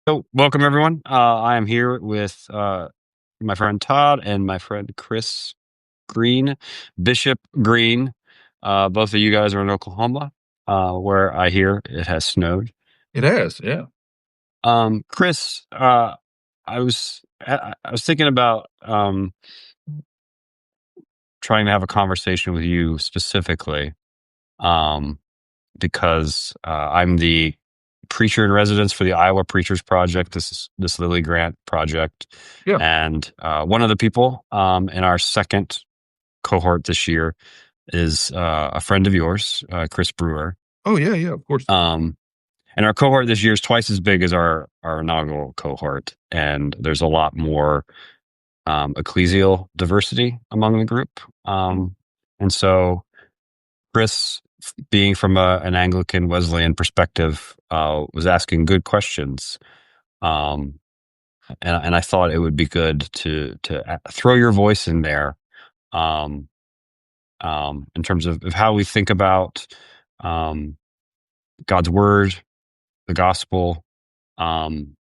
So, welcome everyone. I am here with my friend Todd and my friend Chris Green, Bishop Green. Both of you guys are in Oklahoma, where I hear it has snowed. It has, yeah. Chris, I was thinking about trying to have a conversation with you specifically, um, because I'm the preacher in residence for the Iowa Preachers Project. This Lilly Grant project, Yeah. and one of the people in our second cohort this year is a friend of yours, Chris Brewer. Oh, yeah, yeah, of course. Um, and our cohort this year is twice as big as our inaugural cohort, and there's a lot more ecclesial diversity among the group. And so Chris, being from an Anglican Wesleyan perspective, was asking good questions, um, and I thought it would be good to throw your voice in there, um, in terms of how we think about um, God's word, the gospel, um,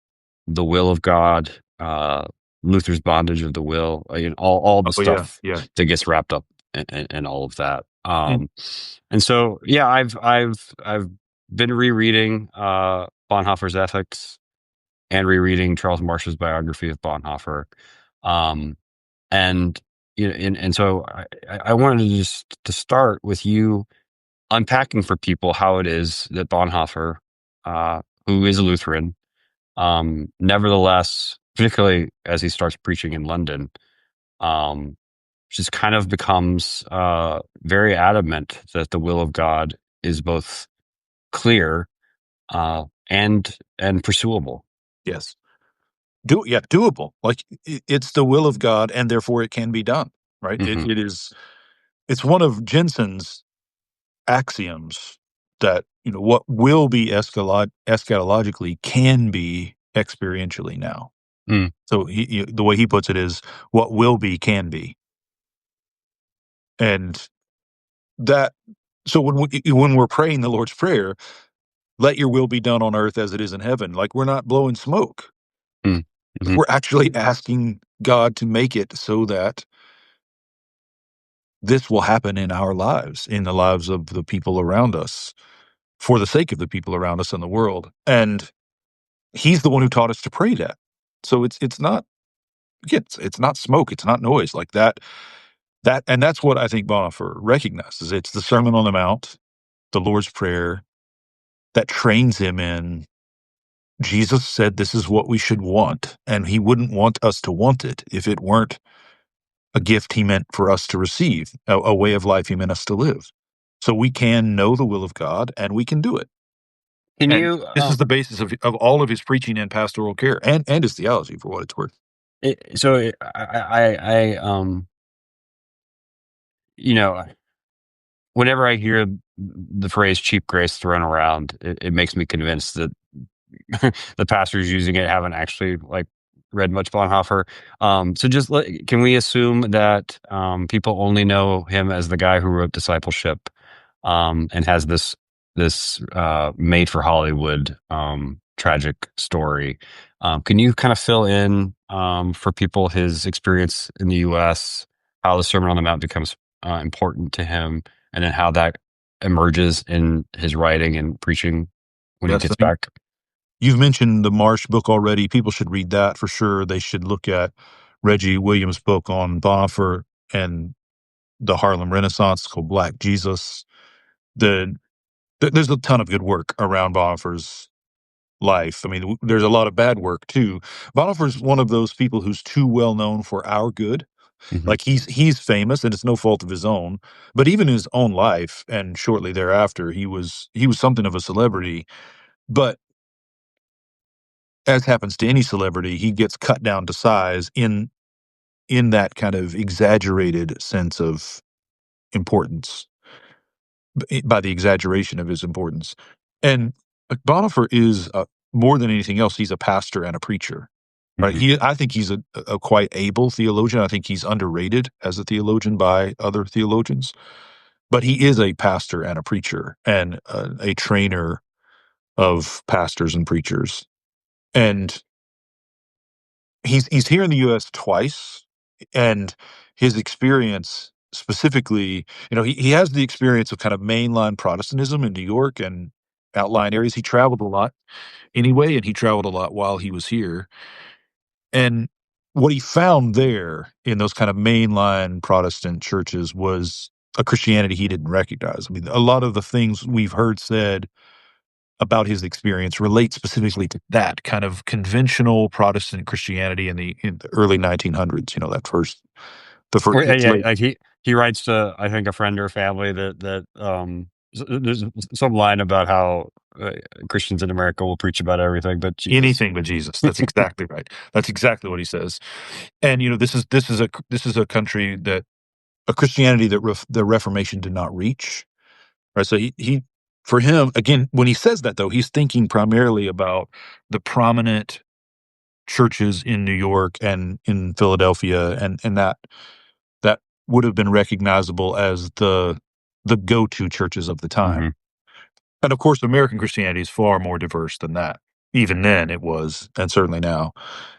the will of God, Luther's bondage of the will, all the Oh, yeah, stuff yeah. that gets wrapped up in all of that. And And so, yeah, I've been rereading Bonhoeffer's Ethics and rereading Charles Marsh's biography of Bonhoeffer, um, and and so I wanted to just to start with you unpacking for people how it is that Bonhoeffer, who is a Lutheran, nevertheless, particularly as he starts preaching in London, um, just kind of becomes very adamant that the will of God is both clear and pursuable. yes. Doable. Like, it's the will of God, and therefore it can be done, right? Hmm. It's one of Jensen's axioms that, what will be eschatologically can be experientially now. Mm. So the way he puts it is, what will be can be. And that, so when we're praying the Lord's Prayer, let your will be done on earth as it is in heaven, like, we're not blowing smoke. Mm. Hmm. We're actually asking God to make it so that this will happen in our lives, in the lives of the people around us, for the sake of the people around us in the world. And he's the one who taught us to pray that. So it's not, again, it's not smoke, it's not noise like that. And that's what I think Bonhoeffer recognizes. It's the Sermon on the Mount, the Lord's Prayer, that trains him in, Jesus said this is what we should want, and he wouldn't want us to want it if it weren't a gift he meant for us to receive, a way of life he meant us to live. So we can know the will of God, and we can do it. Can And you? this is the basis of all of his preaching and pastoral care, and his theology, for what it's worth. You know, whenever I hear the phrase "cheap grace" thrown around, it makes me convinced that the pastors using it haven't actually read much Bonhoeffer. So can we assume that people only know him as the guy who wrote Discipleship, and has this made for Hollywood tragic story? Can you kind of fill in for people his experience in the U.S., how the Sermon on the Mount becomes important to him, and then how that emerges in his writing and preaching when he Yes, I gets mean, back? you've mentioned the Marsh book already. People should read that for sure. They should look at Reggie Williams' book on Bonhoeffer and the Harlem Renaissance called Black Jesus. The There's a ton of good work around Bonhoeffer's life. I mean, there's a lot of bad work too. Bonhoeffer's one of those people who's too well known for our good. Hmm. Like, he's famous, and it's no fault of his own. But even in his own life, and shortly thereafter, he was something of a celebrity. But as happens to any celebrity, he gets cut down to size in that kind of exaggerated sense of importance, by the exaggeration of his importance. And Bonhoeffer is, more than anything else, he's a pastor and a preacher, right? Hmm. I think he's a quite able theologian. I think he's underrated as a theologian by other theologians, but he is a pastor and a preacher, and a trainer of pastors and preachers. And he's here in the U.S. twice, and his experience specifically, he has the experience of kind of mainline Protestantism in New York and outlying areas. He traveled a lot anyway, and he traveled a lot while he was here. And what he found there in those kind of mainline Protestant churches was a Christianity he didn't recognize. I mean, a lot of the things we've heard said about his experience relate specifically to that kind of conventional Protestant Christianity in the early 1900s. The first, Or, yeah, late, like he writes to, I think, a friend or family there's some line about how Christians in America will preach about everything but Jesus. anything but Jesus. That's exactly right. That's exactly what he says. And this is a country that a Christianity that the Reformation did not reach. Right. So he for him, again, when he says that, though, he's thinking primarily about the prominent churches in New York and in Philadelphia, and that would have been recognizable as the go-to churches of the time. Hmm. And of course, American Christianity is far more diverse than that. Even then it was, and certainly now.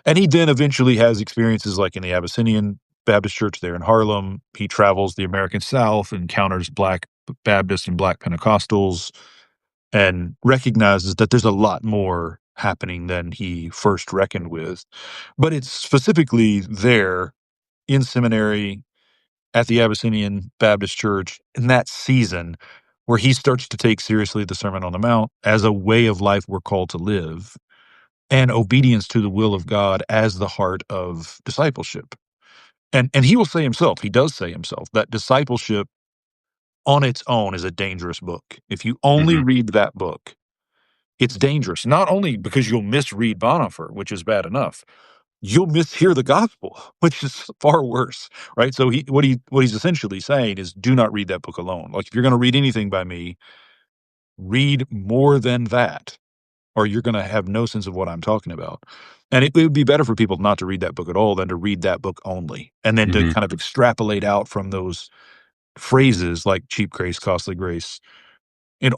And he then eventually has experiences like in the Abyssinian Baptist Church there in Harlem. He travels the American South, encounters Black Baptists and Black Pentecostals, and recognizes that there's a lot more happening than he first reckoned with. But it's specifically there in seminary at the Abyssinian Baptist Church in that season where he starts to take seriously the Sermon on the Mount as a way of life we're called to live, and obedience to the will of God as the heart of discipleship. And he will say himself, he does say himself, that discipleship on its own is a dangerous book. If you only Hmm. read that book, it's dangerous, not only because you'll misread Bonhoeffer, which is bad enough, you'll mishear the gospel, which is far worse, right? So what he's essentially saying is, do not read that book alone. Like, if you're going to read anything by me, read more than that, or you're going to have no sense of what I'm talking about. And it would be better for people not to read that book at all than to read that book only, and then to Hmm. kind of extrapolate out from those phrases like cheap grace, costly grace,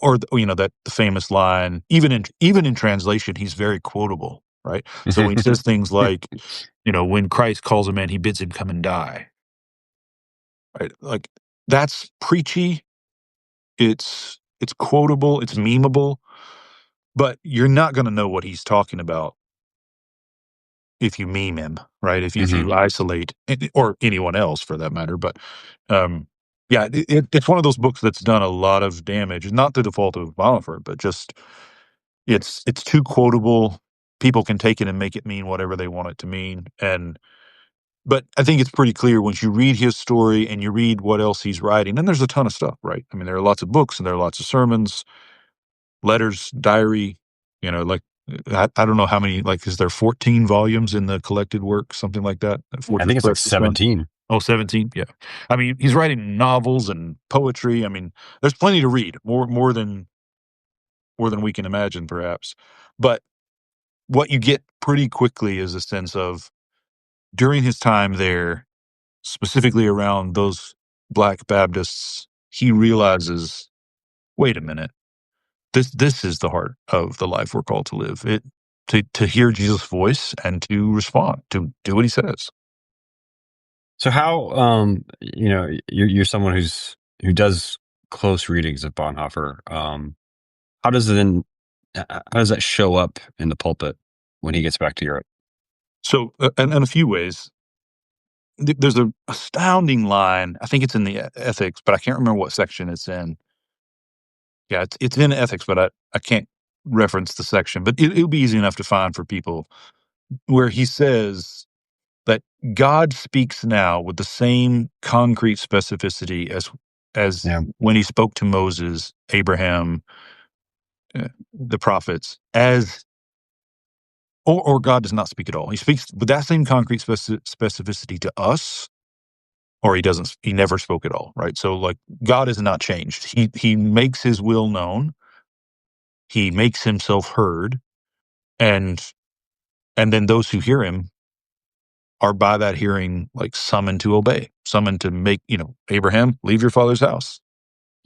or that the famous line, even in translation, he's very quotable, right? So when he says things like, when Christ calls a man, he bids him come and die, right? Like, that's preachy. It's quotable. It's memeable, but you're not going to know what he's talking about if you meme him, right? If Hmm. you isolate, or anyone else for that matter. But yeah, it's one of those books that's done a lot of damage, not through the fault of Bonhoeffer, but just it's too quotable. People can take it and make it mean whatever they want it to mean. But I think it's pretty clear once you read his story and you read what else he's writing, and there's a ton of stuff, right? I mean, there are lots of books and there are lots of sermons, letters, diary, like, I don't know how many, like, is there 14 volumes in the collected work, something like that I Fortress think it's like Press has done? 17. Oh, 17, yeah. I mean, he's writing novels and poetry. I mean, there's plenty to read, more than we can imagine, perhaps. But what you get pretty quickly is a sense of, during his time there, specifically around those Black Baptists, he realizes, wait a minute, this is the heart of the life we're called to live. To hear Jesus' voice and to respond, to do what he says. So how you're someone who does close readings of Bonhoeffer. How does it then how does that show up in the pulpit when he gets back to Europe? So, in a few ways, there's a astounding line. I think it's in the ethics, but I can't remember what section it's in. Yeah, it's in ethics, but I can't reference the section. But it'll be easy enough to find for people, where he says that God speaks now with the same concrete specificity as Yeah. when he spoke to Moses, Abraham, the prophets, or God does not speak at all. He speaks with that same concrete specificity to us, or he doesn't. He never spoke at all, right? So, like, God is not changed. He makes his will known. He makes himself heard, and then those who hear him are by that hearing, like, summoned to obey, summoned to make, Abraham, leave your father's house.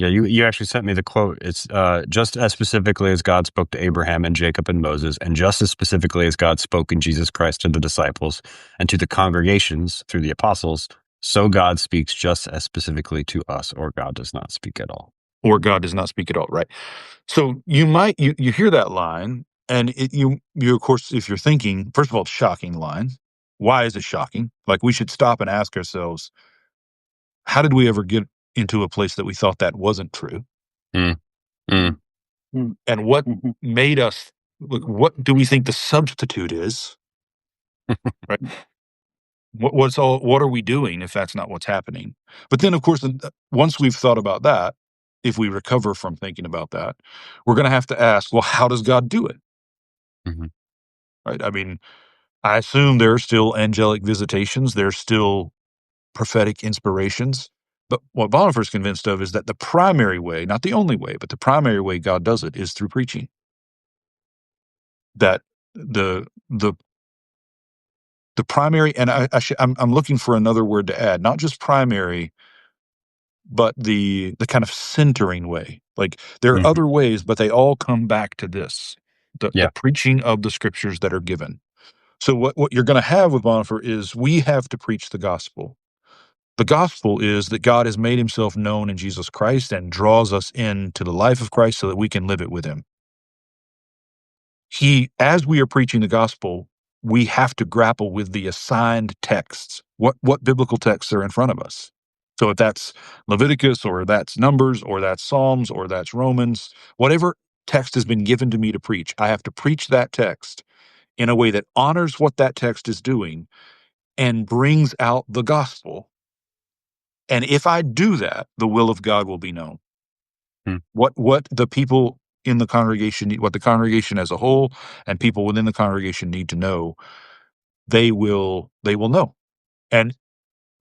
Yeah, you actually sent me the quote. It's just as specifically as God spoke to Abraham and Jacob and Moses, and just as specifically as God spoke in Jesus Christ to the disciples and to the congregations through the apostles, so God speaks just as specifically to us, or God does not speak at all. Or God does not speak at all, right? So you hear that line, and you of course, if you're thinking, first of all, it's a shocking line. Why is it shocking? Like, we should stop and ask ourselves, how did we ever get into a place that we thought that wasn't true? Mm, mm, And what made us, what do we think the substitute is? Right? What are we doing if that's not what's happening? But then, of course, once we've thought about that, if we recover from thinking about that, we're going to have to ask, well, how does God do it? mhm, Right? I mean, I assume there are still angelic visitations, there's still prophetic inspirations. But what Bonhoeffer is convinced of is that the primary way, not the only way, but the primary way God does it is through preaching. That the the primary, and I'm looking for another word to add, not just primary, but the kind of centering way. Like, there are mhm. other ways, but they all come back to this, the Yeah. preaching of the scriptures that are given. So what you're going to have with Bonhoeffer is we have to preach the gospel. The gospel is that God has made himself known in Jesus Christ and draws us into the life of Christ so that we can live it with him. As we are preaching the gospel, we have to grapple with the assigned texts. What biblical texts are in front of us? So if that's Leviticus, or that's Numbers, or that's Psalms, or that's Romans, whatever text has been given to me to preach, I have to preach that text in a way that honors what that text is doing and brings out the gospel. And if I do that, the will of God will be known. Mm, What the people in the congregation need, what the congregation as a whole and people within the congregation need to know, they will know. And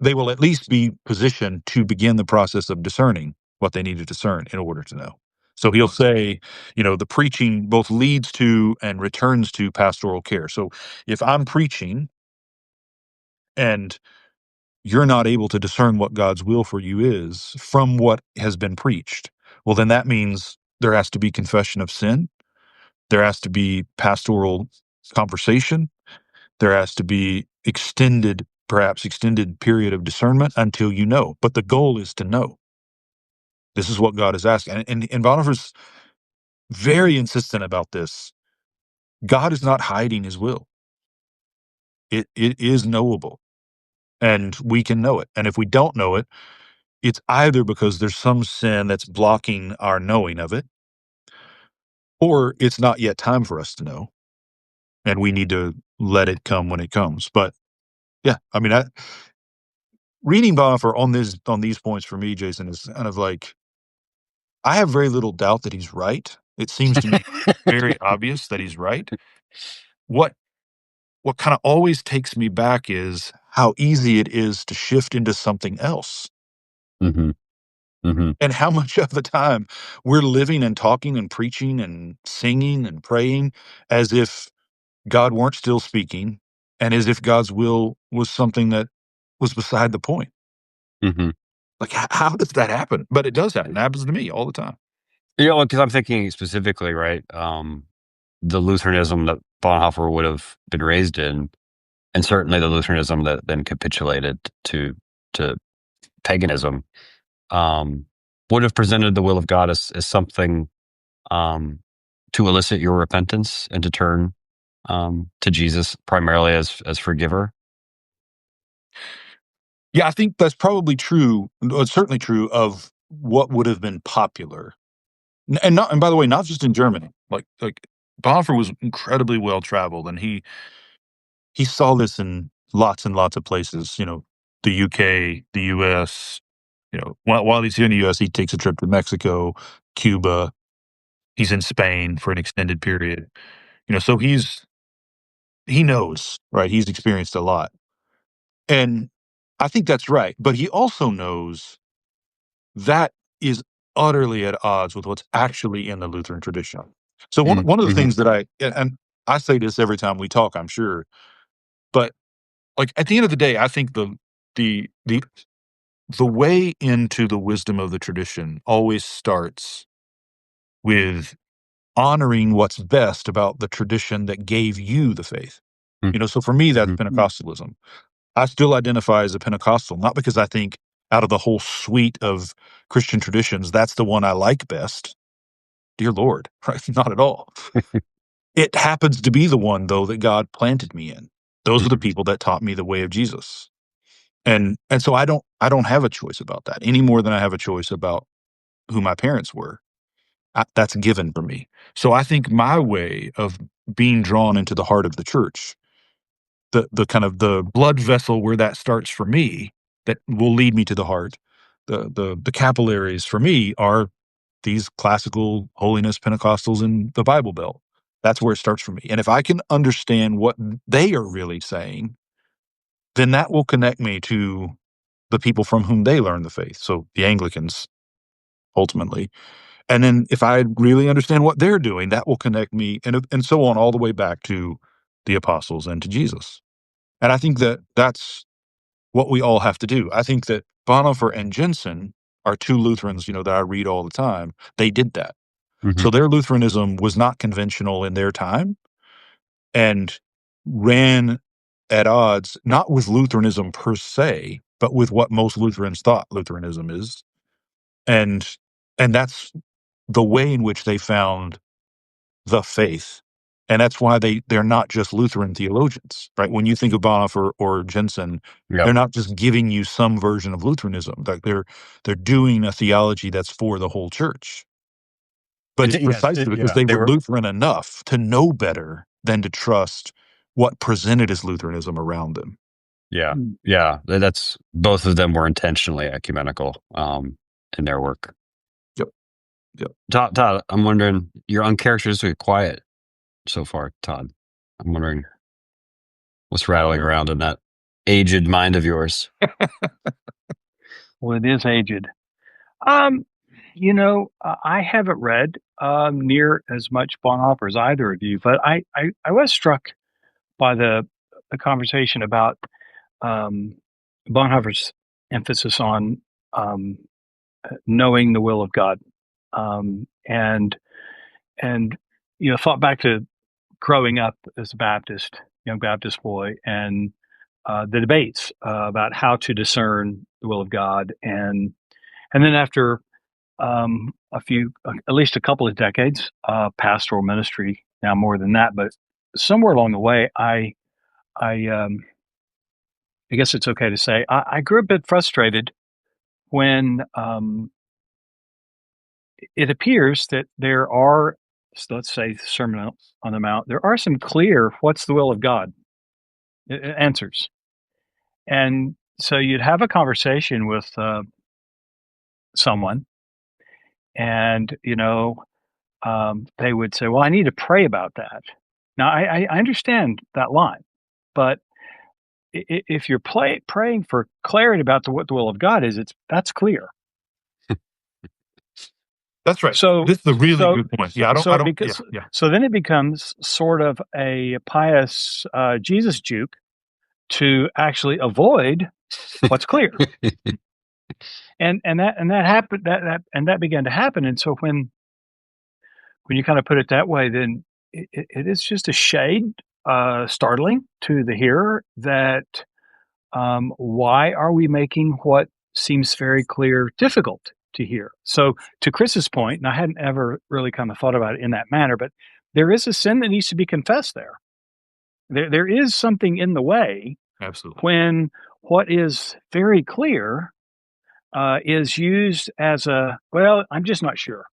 they will at least be positioned to begin the process of discerning what they need to discern in order to know. So he'll say, the preaching both leads to and returns to pastoral care. So if I'm preaching and you're not able to discern what God's will for you is from what has been preached, well, then that means there has to be confession of sin. There has to be pastoral conversation. There has to be perhaps extended period of discernment until you know. But the goal is to know. This is what God is asking. And Bonhoeffer's very insistent about this. God is not hiding his will. It is knowable, and we can know it. And if we don't know it, it's either because there's some sin that's blocking our knowing of it, or it's not yet time for us to know, and we need to let it come when it comes. But yeah, I mean, reading Bonhoeffer on these points for me, Jason, is kind of like, I have very little doubt that he's right. It seems to me very obvious that he's right. What what kind of always takes me back is how easy it is to shift into something else. mhm, mhm, And how much of the time we're living and talking and preaching and singing and praying as if God weren't still speaking, and as if God's will was something that was beside the point. mhm. Like, how does that happen? But it does happen. It happens to me all the time. Because I'm thinking specifically, right? The Lutheranism that Bonhoeffer would have been raised in, and certainly the Lutheranism that then capitulated to paganism, um, would have presented the will of God as something um, to elicit your repentance and to turn to Jesus primarily as forgiver. Yeah, I think that's probably true. It's certainly true of what would have been popular. And by the way, not just in Germany. Like Bonhoeffer was incredibly well traveled, and he saw this in lots and lots of places. The UK, the US. While he's here in the US, he takes a trip to Mexico, Cuba. He's in Spain for an extended period. So he knows, right? He's experienced a lot, and I think that's right. But he also knows that is utterly at odds with what's actually in the Lutheran tradition. So one Mm, one of the mhm, things that and I say this every time we talk, I'm sure, but like, at the end of the day, I think the the way into the wisdom of the tradition always starts with honoring what's best about the tradition that gave you the faith. So for me, that's Mm-hmm. Pentecostalism. I still identify as a Pentecostal, not because I think out of the whole suite of Christian traditions, that's the one I like best. Dear Lord, right? Not at all. It happens to be the one, though, that God planted me in. Those are the Hmm. people that taught me the way of Jesus. And so I don't have a choice about that any more than I have a choice about who my parents were. That's given for me. So I think my way of being drawn into the heart of the church, the kind of the blood vessel where that starts for me, that will lead me to the heart, the capillaries for me are these classical holiness Pentecostals in the Bible Belt. That's where it starts for me. And if I can understand what they are really saying, then that will connect me to the people from whom they learn the faith. So the Anglicans, ultimately. And then if I really understand what they're doing, that will connect me and so on all the way back to the apostles and to Jesus. And I think that that's what we all have to do. I think that Bonhoeffer and Jensen are two Lutherans, that I read all the time. They did that. Hmm. So their Lutheranism was not conventional in their time and ran at odds, not with Lutheranism per se, but with what most Lutherans thought Lutheranism is. And and that's the way in which they found the faith. And that's why they're not just Lutheran theologians, right? When you think of Bonhoeffer or Jensen, they're Yep. not just giving you some version of Lutheranism. Like they're doing a theology that's for the whole church. But it's precisely because Yeah. they They were were. Lutheran enough to know better than to trust what presented as Lutheranism around them. Yeah. Mm. Yeah. That's both of them were intentionally ecumenical in their work. Yep. Yep. Todd, I'm wondering, you're uncharacteristically quiet so far, Todd. I'm wondering what's rattling around in that aged mind of yours. Well, it is aged. Um, I haven't read near as much Bonhoeffer as either of you, but I was struck by the conversation about um, Bonhoeffer's emphasis on um, knowing the will of God, and thought back to growing up as a Baptist, young Baptist boy, and the debates about how to discern the will of God, and then after at least a couple of decades, pastoral ministry, now more than that, but somewhere along the way, I, um, I guess it's okay to say, I grew a bit frustrated when it appears that there are, so let's say, Sermon on the Mount, there are some clear what's the will of God answers. And so you'd have a conversation with someone, and, they would say, "Well, I need to pray about that." Now, I understand that line, but if you're praying for clarity about what the will of God is, that's clear. That's right. So, This is a really so, good point. so, Yeah, so I it don't, yeah, because yeah. so then it becomes sort of a pious Jesus juke to actually avoid what's clear, and that happened that began to happen, and so when you kind of put it that way, then it is just a shade startling to the hearer that why are we making what seems very clear difficult to hear? So, to Chris's point, and I hadn't ever really kind of thought about it in that manner, but there is a sin that needs to be confessed there. There is something in the way Absolutely. when what is very clear is used as well, I'm just not sure.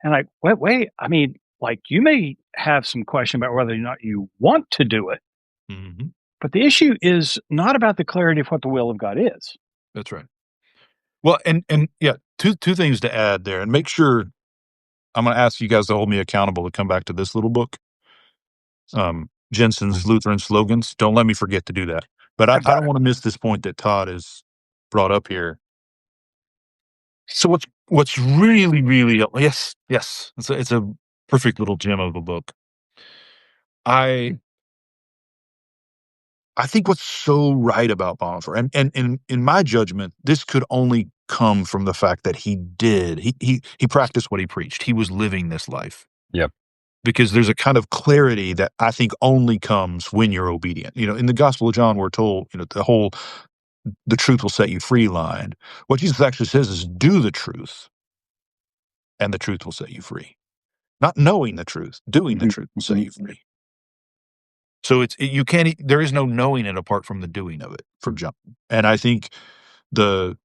And wait, I mean, like you may have some question about whether or not you want to do it, Hmm. but the issue is not about the clarity of what the will of God is. That's right. Well, and yeah, two things to add there, and make sure I'm going to ask you guys to hold me accountable to come back to this little book, Jensen's Lutheran Slogans. Don't let me forget to do that. But I I've got don't it. want to miss this point that Todd has brought up here. So what's really really yes, it's a perfect little gem of a book. I I think what's so right about Bonhoeffer, and in my judgment, this could only come from the fact that he practiced what he preached. He was living this life. Yep. Because there's a kind of clarity that I think only comes when you're obedient. In the Gospel of John, we're told, the truth will set you free line. What Jesus actually says is do the truth, and the truth will set you free. Not knowing the truth, doing the truth will set you free. So you can't. There is no knowing it apart from the doing of it for John. And I think that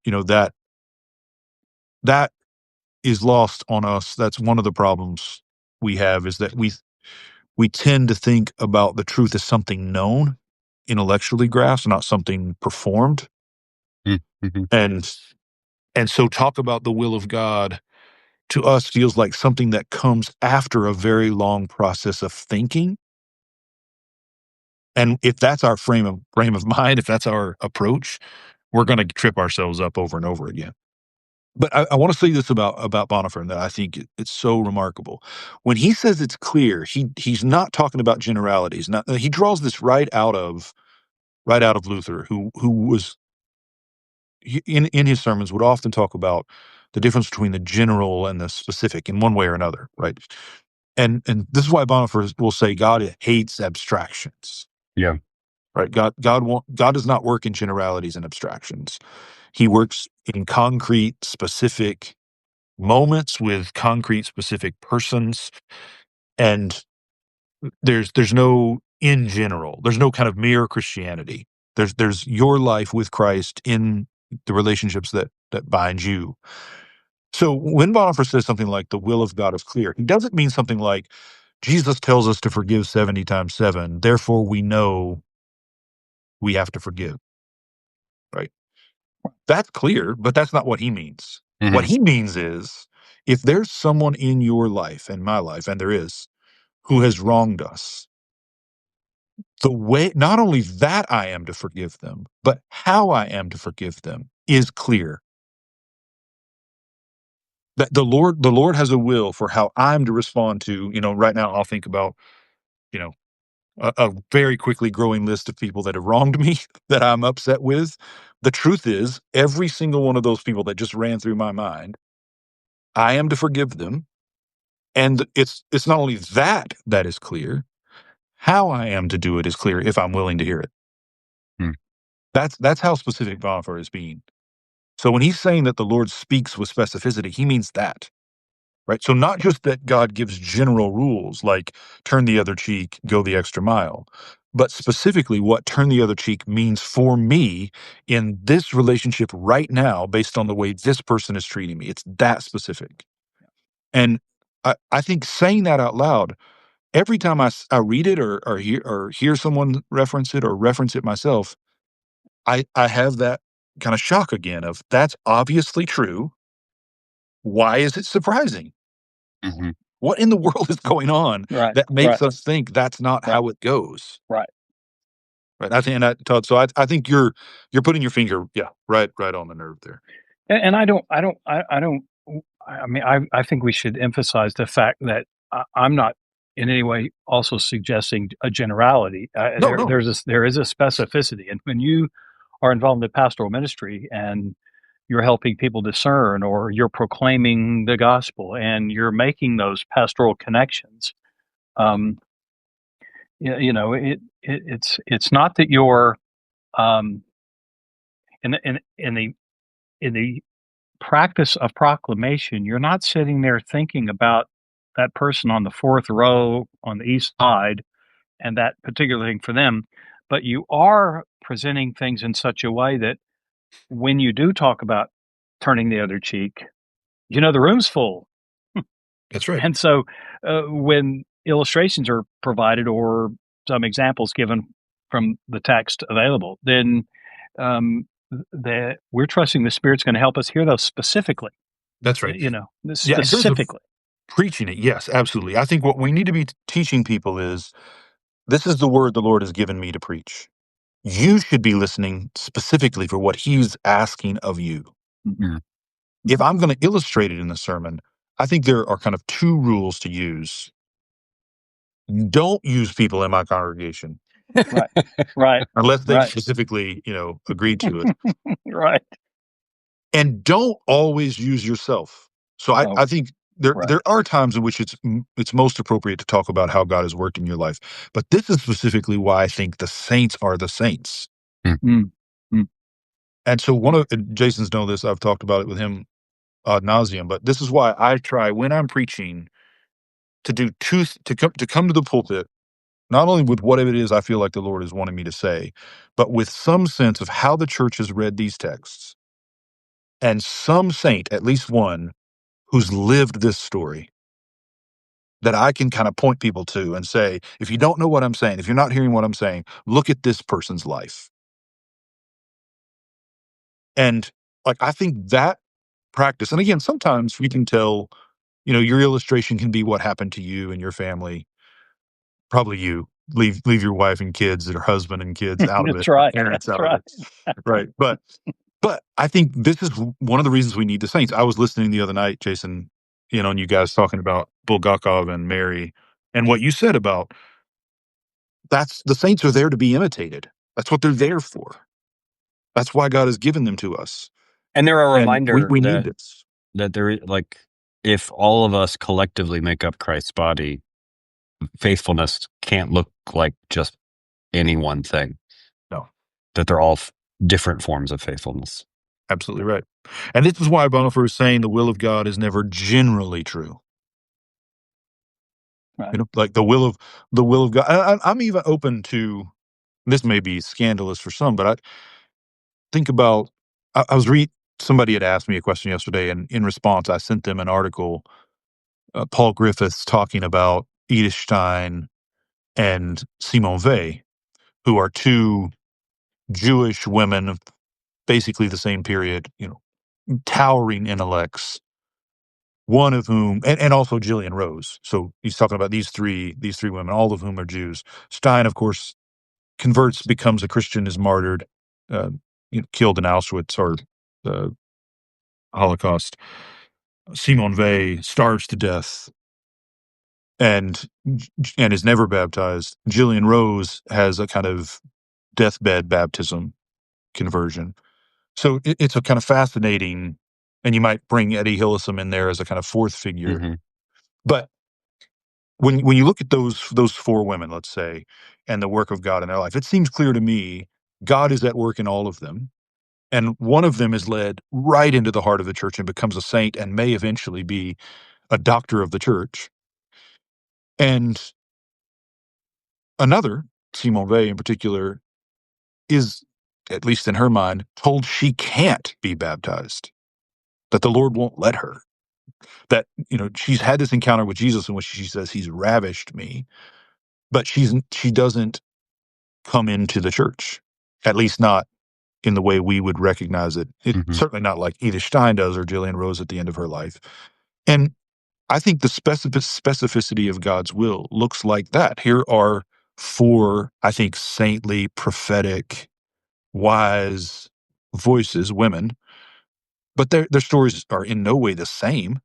is lost on us. That's one of the problems we have, is that we tend to think about the truth as something known, intellectually grasped, not something performed. Mm-hmm. And so talk about the will of God to us feels like something that comes after a very long process of thinking. And if that's our frame of mind, if that's our approach, we're going to trip ourselves up over and over again. But I want to say this about Bonhoeffer, and that I think it's so remarkable. When he says it's clear, he's not talking about generalities. He draws this right out of Luther, who was in his sermons would often talk about the difference between the general and the specific in one way or another, right? And this is why Bonhoeffer will say God hates abstractions. Yeah. Right? God does not work in generalities and abstractions. He works in concrete, specific moments with concrete, specific persons, and there's no in general. There's no kind of mere Christianity. There's your life with Christ in the relationships that bind you. So when Bonhoeffer says something like the will of God is clear, he doesn't mean something like Jesus tells us to forgive 70 times 7, therefore we know we have to forgive. Right? That's clear, but that's not what he means. Mm-hmm. What he means is, if there's someone in your life and my life, and there is, who has wronged us, the way, not only that I am to forgive them, but how I am to forgive them is clear. That the Lord has a will for how I'm to respond to, right now I'll think about, you know, a very quickly growing list of people that have wronged me that I'm upset with. The truth is, every single one of those people that just ran through my mind, I am to forgive them. And it's not only that is clear, how I am to do it is clear if I'm willing to hear it. Hmm. That's how specific Bonhoeffer is being. So when he's saying that the Lord speaks with specificity, he means that. Right? So not just that God gives general rules like turn the other cheek, go the extra mile, but specifically what turn the other cheek means for me in this relationship right now based on the way this person is treating me. It's that specific. And I think saying that out loud, every time I read it or hear someone reference it or reference it myself, I have that kind of shock again of that's obviously true. Why is it surprising? Mm-hmm. What in the world is going on Right. that makes Right. us think that's not Right. how it goes? Right. Right. I think, and that, Todd. So I think you're putting your finger, right on the nerve there. And I don't. I mean, I think we should emphasize the fact that I'm not in any way also suggesting a generality. No. There is a specificity, and when you are involved in pastoral ministry and you're helping people discern, or you're proclaiming the gospel, and you're making those pastoral connections, um, it's not that you're um, in the practice of proclamation, you're not sitting there thinking about that person on the fourth row on the east side and that particular thing for them, but you are presenting things in such a way that when you do talk about turning the other cheek, the room's full. That's right. And so when illustrations are provided or some examples given from the text available, then we're trusting the Spirit's going to help us hear those specifically. That's right. Yeah. In terms of Specifically. preaching it, yes, absolutely. I think what we need to be teaching people is this is the word the Lord has given me to preach. You should be listening specifically for what He's asking of you. Mm-hmm. If I'm going to illustrate it in the sermon, I think there are kind of two rules to use. Don't use people in my congregation Right. unless they Right. specifically, agreed to it. Right. And don't always use yourself. So Oh, I think right. there are times in which it's most appropriate to talk about how God has worked in your life. But this is specifically why I think the saints are the saints. Mm. Mm. And so and Jason's know this, I've talked about it with him ad nauseum, but this is why I try when I'm preaching to do to come to the pulpit, not only with whatever it is I feel like the Lord is wanting me to say, but with some sense of how the church has read these texts and some saint, at least one, who's lived this story that I can kind of point people to and say, if you don't know what I'm saying, if you're not hearing what I'm saying, look at this person's life. And like, I think that practice, and again, sometimes we can tell, your illustration can be what happened to you and your family. Probably you leave your wife and kids or husband and kids out of it, That's right. parents That's out of right. it. Right. But I think this is one of the reasons we need the saints. I was listening the other night, Jason, and you guys talking about Bulgakov and Mary and what you said about that's the saints are there to be imitated. That's what they're there for. That's why God has given them to us. And they're a And reminder we need this. that there is, like, if all of us collectively make up Christ's body, faithfulness can't look like just any one thing. No, That they're all different forms of faithfulness. absolutely right. And this is why Bonhoeffer is saying the will of God is never generally true. Right. Like the will of God. I'm even open to this. May be scandalous for some, but I think about. I was somebody had asked me a question yesterday, and in response, I sent them an article. Paul Griffiths talking about Edith Stein and Simone Weil, who are two Jewish women of basically the same period. Towering intellects. One of whom, and also Gillian Rose. So he's talking about these three women, all of whom are Jews. Stein, of course, converts, becomes a Christian, is martyred, uh, killed in Auschwitz or the Holocaust. Simone Weil starves to death and is never baptized. Gillian Rose has a kind of deathbed baptism conversion. So it's a kind of fascinating, and you might bring Eddie Hillesum in there as a kind of fourth figure. Mm-hmm. But when you look at those four women, let's say, and the work of God in their life, it seems clear to me God is at work in all of them. And one of them is led right into the heart of the church and becomes a saint and may eventually be a doctor of the church. And another, Simone Weil in particular, is, at least in her mind, told she can't be baptized, that the Lord won't let her. That, she's had this encounter with Jesus in which she says, he's ravished me, but she doesn't come into the church, at least not in the way we would recognize it. It's Mm-hmm. certainly not like Edith Stein does or Gillian Rose at the end of her life. And I think the specificity of God's will looks like that. Here are four, I think, saintly, prophetic, wise voices, women, but their stories are in no way the same.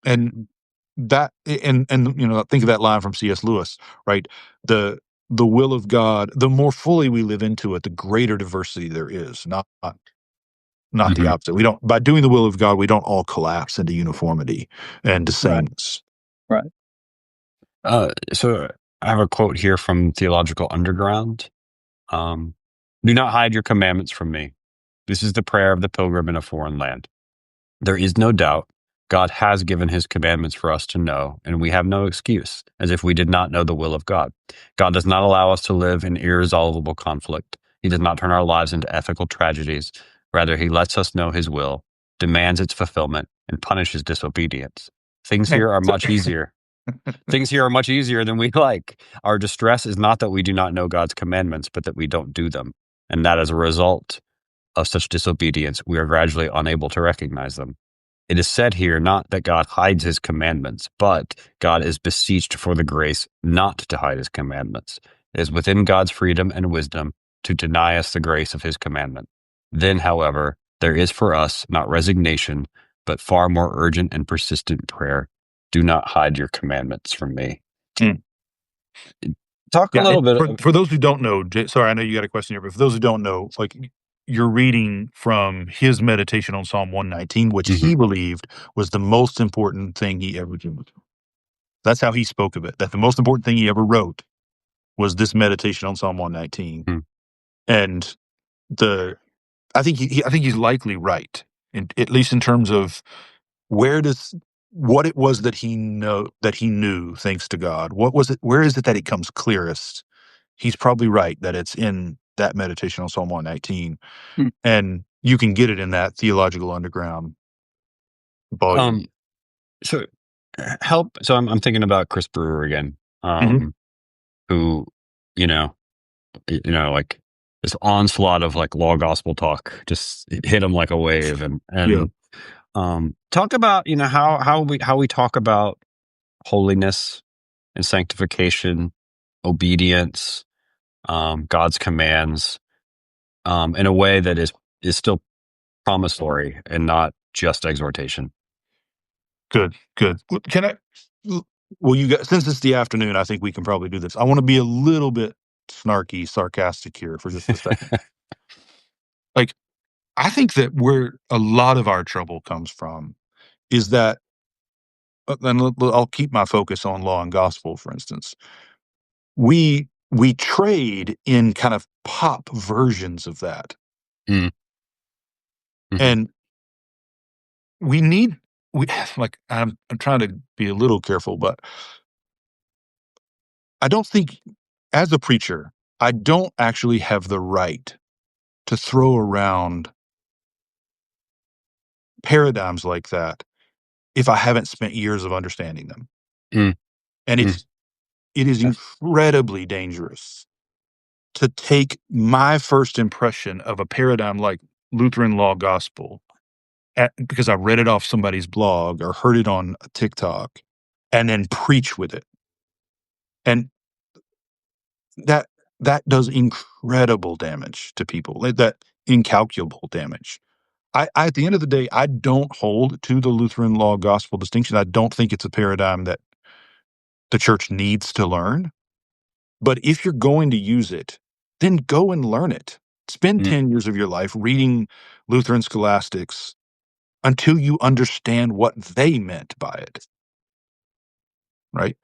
And that, and think of that line from C.S. Lewis, right? The will of God, the more fully we live into it, the greater diversity there is, not the Mm-hmm. opposite. We don't, by doing the will of God, we don't all collapse into uniformity and the Right. sameness. Right. So I have a quote here from Theological Underground. Do not hide your commandments from me. This is the prayer of the pilgrim in a foreign land. There is no doubt God has given his commandments for us to know, and we have no excuse, as if we did not know the will of God. God does not allow us to live in irresolvable conflict. He does not turn our lives into ethical tragedies. Rather, he lets us know his will, demands its fulfillment, and punishes disobedience. Things here are much easier. Things here are much easier than we like. Our distress is not that we do not know God's commandments, but that we don't do them. And that as a result of such disobedience, we are gradually unable to recognize them. It is said here not that God hides his commandments, but God is beseeched for the grace not to hide his commandments. It is within God's freedom and wisdom to deny us the grace of his commandment. Then, however, there is for us not resignation, but far more urgent and persistent prayer. Do not hide your commandments from me. Mm. Talk a Yeah, little and bit. for those who don't know, sorry, I know you got a question here, but for those who don't know, like you're reading from his meditation on Psalm 119, which Mhm. he believed was the most important thing he ever did. That's how he spoke of it. That the most important thing he ever wrote was this meditation on Psalm 119. Mm. And the I think he's likely right, at least in terms of where does what it was that he knew thanks to God. What was it? Where is it that it comes clearest? He's probably right that it's in that meditation on Psalm 119, Hmm. and you can get it in that Theological Underground volume. Um, so help. So I'm thinking about Chris Brewer again, Mhm. who, you know, like this onslaught of like law gospel talk just hit him like a wave, and Yeah, talk about how we talk about holiness and sanctification, obedience, God's commands, in a way that is still promissory and not just exhortation. good, good. Can I? Well, you got since it's the afternoon, I think we can probably do this. I want to be a little bit snarky, sarcastic here for just a second. Like, I think that where a lot of our trouble comes from is that, I'll keep my focus on law and gospel, for instance. We trade in kind of pop versions of that, Mm, mhm, and we need we like I'm trying to be a little careful, but I don't think as a preacher, I don't actually have the right to throw around paradigms like that if I haven't spent years of understanding them. mm, And mm, it is incredibly dangerous to take my first impression of a paradigm like Lutheran law gospel because I read it off somebody's blog or heard it on TikTok and then preach with it. And that that does incredible damage to people. That incalculable damage. At the end of the day, I don't hold to the Lutheran law gospel distinction. I don't think it's a paradigm that the church needs to learn. But if you're going to use it, then go and learn it. Spend mm, 10 years of your life reading Lutheran scholastics until you understand what they meant by it, right?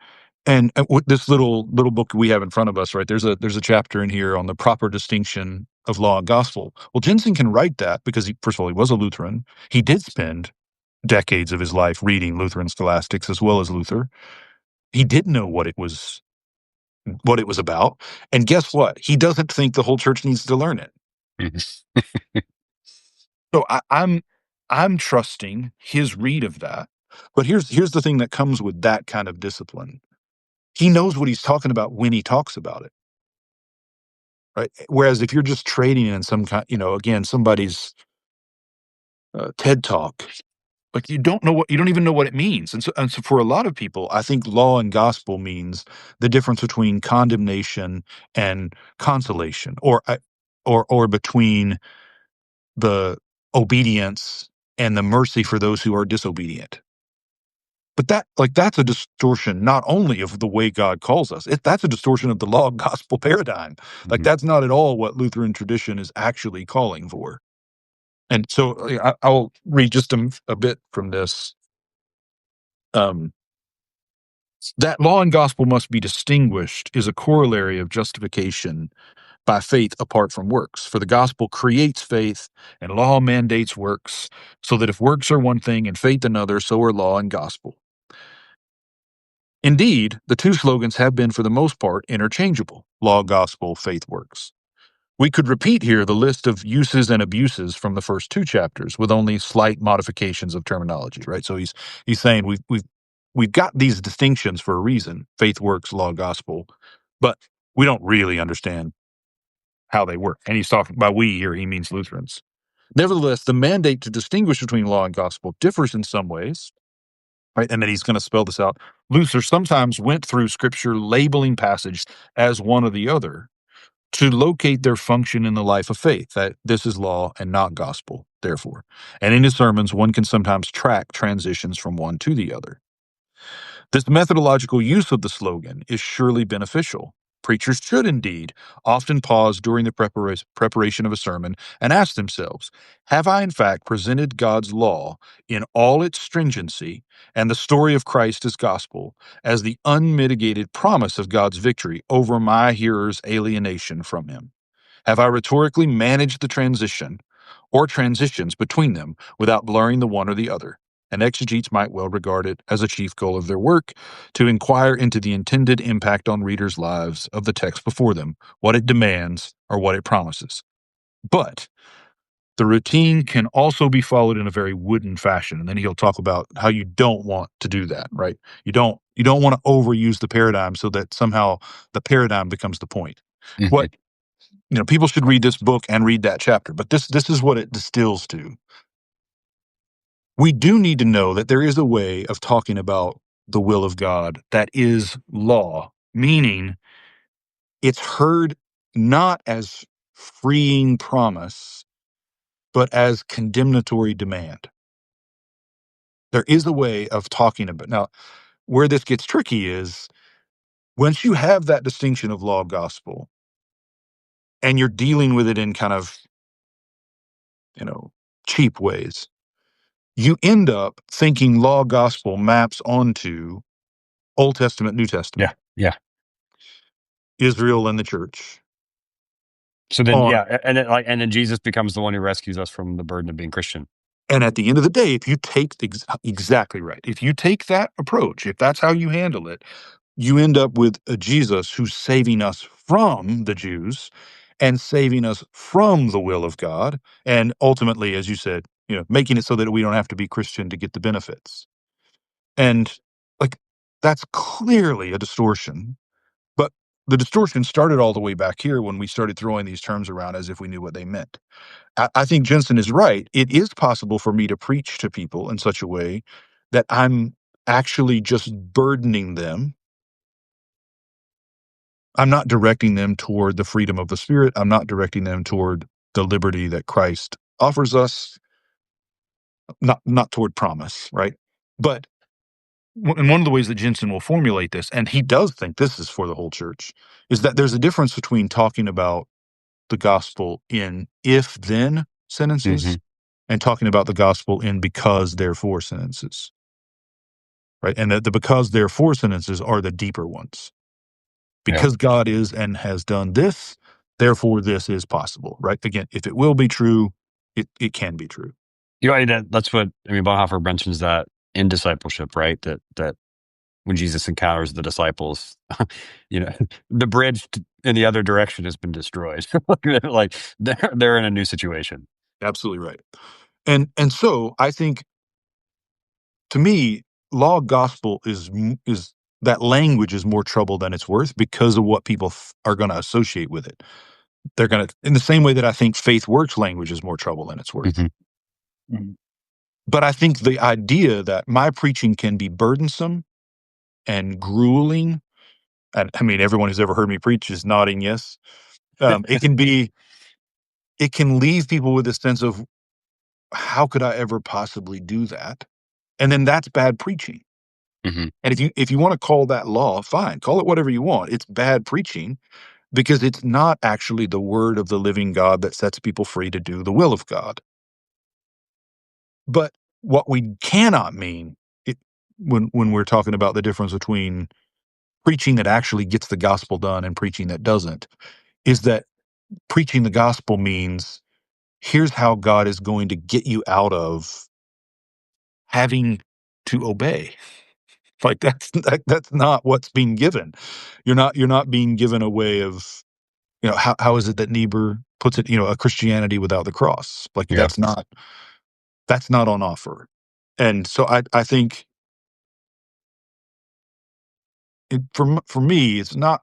And with this little book we have in front of us, right? There's a chapter in here on the proper distinction of law and gospel. Well, Jensen can write that because first of all, he was a Lutheran. He did spend decades of his life reading Lutheran scholastics as well as Luther. He did know what it was about. And guess what? He doesn't think the whole church needs to learn it. mhm, So I'm trusting his read of that. But here's the thing that comes with that kind of discipline. He knows what he's talking about when he talks about it. Right. Whereas if you're just trading in some kind, again, somebody's TED talk, like you don't even know what it means. And so for a lot of people, I think law and gospel means the difference between condemnation and consolation, or between the obedience and the mercy for those who are disobedient. But that's a distortion not only of the way God calls us, that's a distortion of the law and gospel paradigm. Like mhm. that's not at all what Lutheran tradition is actually calling for. And so I'll read just a bit from this. Um, that law and gospel must be distinguished is a corollary of justification by faith apart from works. For the gospel creates faith, and law mandates works, so that if works are one thing and faith another, so are law and gospel. Indeed, the two slogans have been, for the most part, interchangeable: law, gospel, faith, works. We could repeat here the list of uses and abuses from the first two chapters with only slight modifications of terminology, right? So he's saying we've got these distinctions for a reason: faith, works, law, gospel, but we don't really understand how they work. And he's talking by we here, he means Lutherans. Nevertheless, the mandate to distinguish between law and gospel differs in some ways, right? And then he's going to spell this out. Luther sometimes went through scripture labeling passage as one or the other to locate their function in the life of faith, that this is law and not gospel, therefore. And in his sermons, one can sometimes track transitions from one to the other. This methodological use of the slogan is surely beneficial. Preachers should indeed often pause during the preparation of a sermon and ask themselves, have I in fact presented God's law in all its stringency and the story of Christ as gospel as the unmitigated promise of God's victory over my hearers' alienation from him? Have I rhetorically managed the transition or transitions between them without blurring the one or the other? And exegetes might well regard it as a chief goal of their work to inquire into the intended impact on readers' lives of the text before them, what it demands or what it promises. But the routine can also be followed in a very wooden fashion, and then he'll talk about how you don't want to do that, right? You don't want to overuse the paradigm so that somehow the paradigm becomes the point. Mhm. What people should read this book and read that chapter, but this is what it distills to. We do need to know that there is a way of talking about the will of God that is law, meaning it's heard not as freeing promise, but as condemnatory demand. There is a way of talking about. Now, where this gets tricky is once you have that distinction of law gospel and you're dealing with it in kind of, you know, cheap ways, you end up thinking law gospel maps onto Old Testament, New Yeah. Testament, Yeah. Israel and the church. So then, On yeah. And then Jesus becomes the one who rescues us from the burden of being Christian. And at the end of the day, if you take exactly right, if you take that approach, if that's how you handle it, you end up with a Jesus who's saving us from the Jews and saving us from the will of God, and ultimately, as you said, making it so that we don't have to be Christian to get the benefits. And like that's clearly a distortion. But the distortion started all the way back here when we started throwing these terms around as if we knew what they meant. I think Jensen is right. It is possible for me to preach to people in such a way that I'm actually just burdening them. I'm not directing them toward the freedom of the Spirit. I'm not directing them toward the liberty that Christ offers us, not toward promise, right? But and one of the ways that Jensen will formulate this, and he does think this is for the whole church, is that there's a difference between talking about the gospel in if then sentences Hmm. and talking about the gospel in because therefore sentences, right? And that the because therefore sentences are the deeper ones. Yeah. Because God is and has done this, therefore this is possible, right? Again, if it will be true, it can be true. That's what Bonhoeffer mentions that in discipleship, right? That when Jesus encounters the disciples, you know, the bridge in the other direction has been destroyed. Like they're in a new situation. Absolutely right. And so I think to me, law gospel is that language is more trouble than it's worth because of what people are going to associate with it. They're going to, in the same way that I think faith works language is more trouble than it's worth. Hmm. Mhm. But I think the idea that my preaching can be burdensome and grueling, and I mean, everyone who's ever heard me preach is nodding yes. It can leave people with a sense of how could I ever possibly do that? And then that's bad preaching. Hmm. And if you want to call that law, fine, call it whatever you want. It's bad preaching because it's not actually the word of the living God that sets people free to do the will of God. But what we cannot mean when we're talking about the difference between preaching that actually gets the gospel done and preaching that doesn't is that preaching the gospel means here's how God is going to get you out of having to obey. Like that's not what's being given. You're not being given a way of, how is it that Niebuhr puts it, a Christianity without the cross. Like Yeah. that's not on offer. And so I think for me, it's not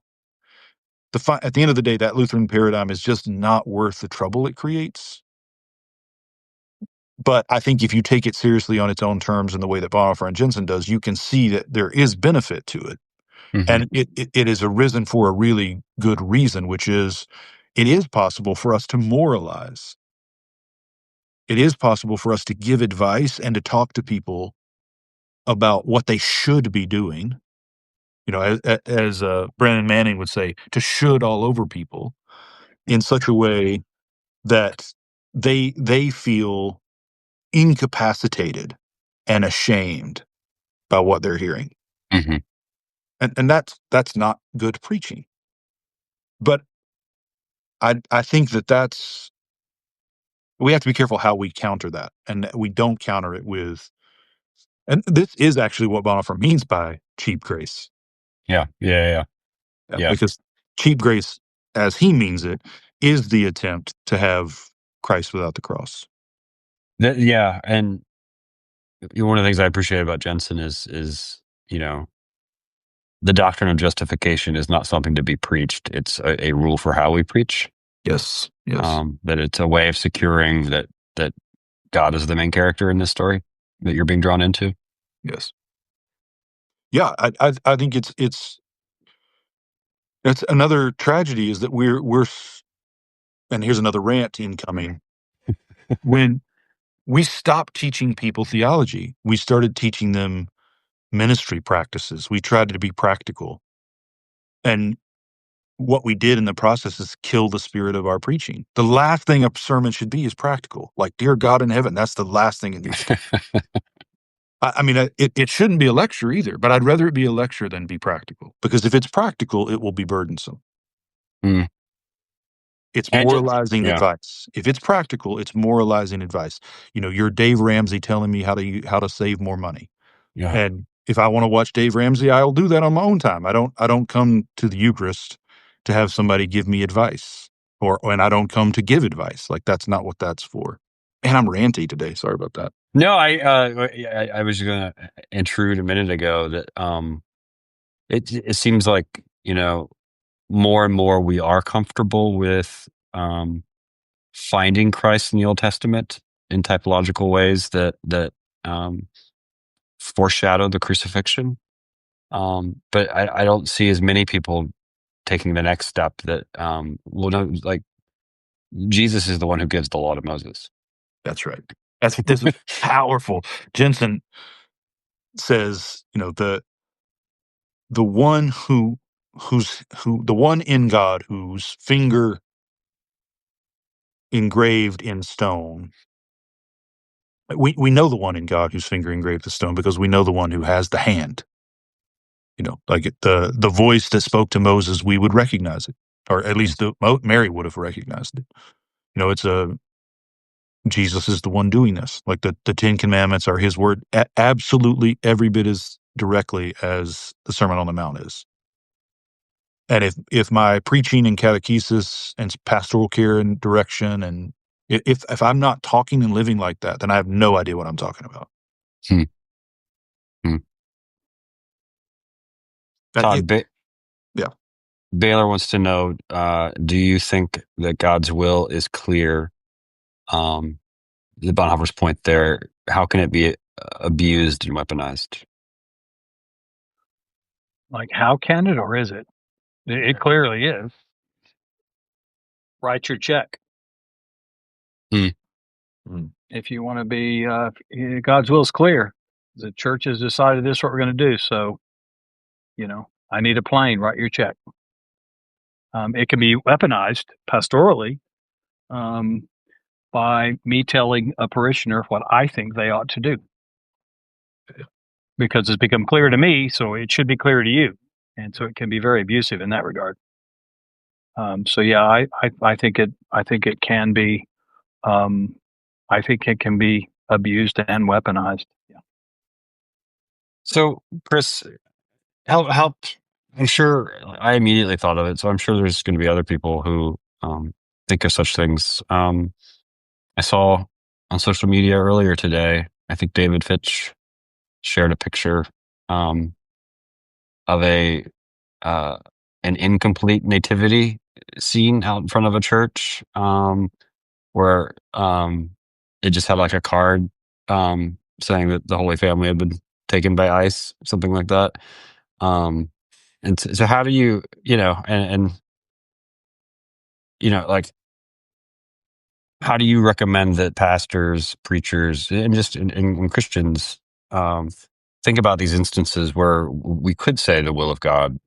at the end of the day, that Lutheran paradigm is just not worth the trouble it creates. But I think if you take it seriously on its own terms in the way that Bonhoeffer and Jensen does, you can see that there is benefit to it. Hmm. And it is arisen for a really good reason, which is it is possible for us to moralize. It is possible for us to give advice and to talk to people about what they should be doing as Brandon Manning would say, to should all over people in such a way that they feel incapacitated and ashamed by what they're hearing. Mm-hmm. And that's not good preaching. But I think that's we have to be careful how we counter that, and we don't counter it with. And this is actually what Bonhoeffer means by cheap grace. Yeah. Yeah. Yeah, Yeah. because cheap grace, as he means it, is the attempt to have Christ without the cross. Yeah. And one of the things I appreciate about Jensen is, you know, the doctrine of justification is not something to be preached. It's a rule for how we preach. Yes, yes, That it's a way of securing that God is the main character in this story that you're being drawn into. yes. Yeah, I think it's another tragedy is that and here's another rant incoming. When we stopped teaching people theology, we started teaching them ministry practices. We tried to be practical. And what we did in the process is kill the spirit of our preaching. The last thing a sermon should be is practical. Like, dear God in heaven, that's the last thing it needs to be. I mean, it shouldn't be a lecture either, but I'd rather it be a lecture than be practical. Because if it's practical, it will be burdensome. Mm. It's And moralizing yeah, advice. If it's practical, it's moralizing advice. You're Dave Ramsey telling me how to save more money. yeah. And if I want to watch Dave Ramsey, I'll do that on my own time. I don't come to the Eucharist to have somebody give me advice, and I don't come to give advice. Like, that's not what that's for. And I'm ranty today. Sorry about that. No, I was going to intrude a minute ago that it seems like, you know, more and more we are comfortable with finding Christ in the Old Testament in typological ways that um, foreshadow the crucifixion. But I don't see as many people taking the next step that well, no, like Jesus is the one who gives the law to Moses. That's right. This is powerful. Jensen says, the one the one in God whose finger engraved in stone. We know the one in God whose finger engraved the stone because we know the one who has the hand. Like the voice that spoke to Moses, we would recognize it, or at least Mary would have recognized it. It's Jesus is the one doing this. Like the Ten Commandments are His word, absolutely every bit as directly as the Sermon on the Mount is. And if my preaching and catechesis and pastoral care and direction, and if I'm not talking and living like that, then I have no idea what I'm talking about. Hmm. Hmm. Todd, Yeah. Baylor wants to know: do you think that God's will is clear? The Bonhoeffer's point there. How can it be abused and weaponized? Like, how can it, or is it? It clearly is. Write your check. Hmm. If you want to be, God's will is clear. The church has decided this is what we're going to do. So, I need a plane. Write your check. It can be weaponized pastorally by me telling a parishioner what I think they ought to do, because it's become clear to me, so it should be clear to you, and so it can be very abusive in that regard. So yeah, I think it can be. I think it can be abused and weaponized. Yeah. So, Chris, help. I'm sure I immediately thought of it, so I'm sure there's going to be other people who think of such things. I saw on social media earlier today, I think David Fitch shared a picture um, of an incomplete nativity scene out in front of a church, where it just had like a card saying that the Holy Family had been taken by ice, something like that. And so how do you, and like, how do you recommend that pastors, preachers, and just and Christians um, think about these instances where we could say the will of God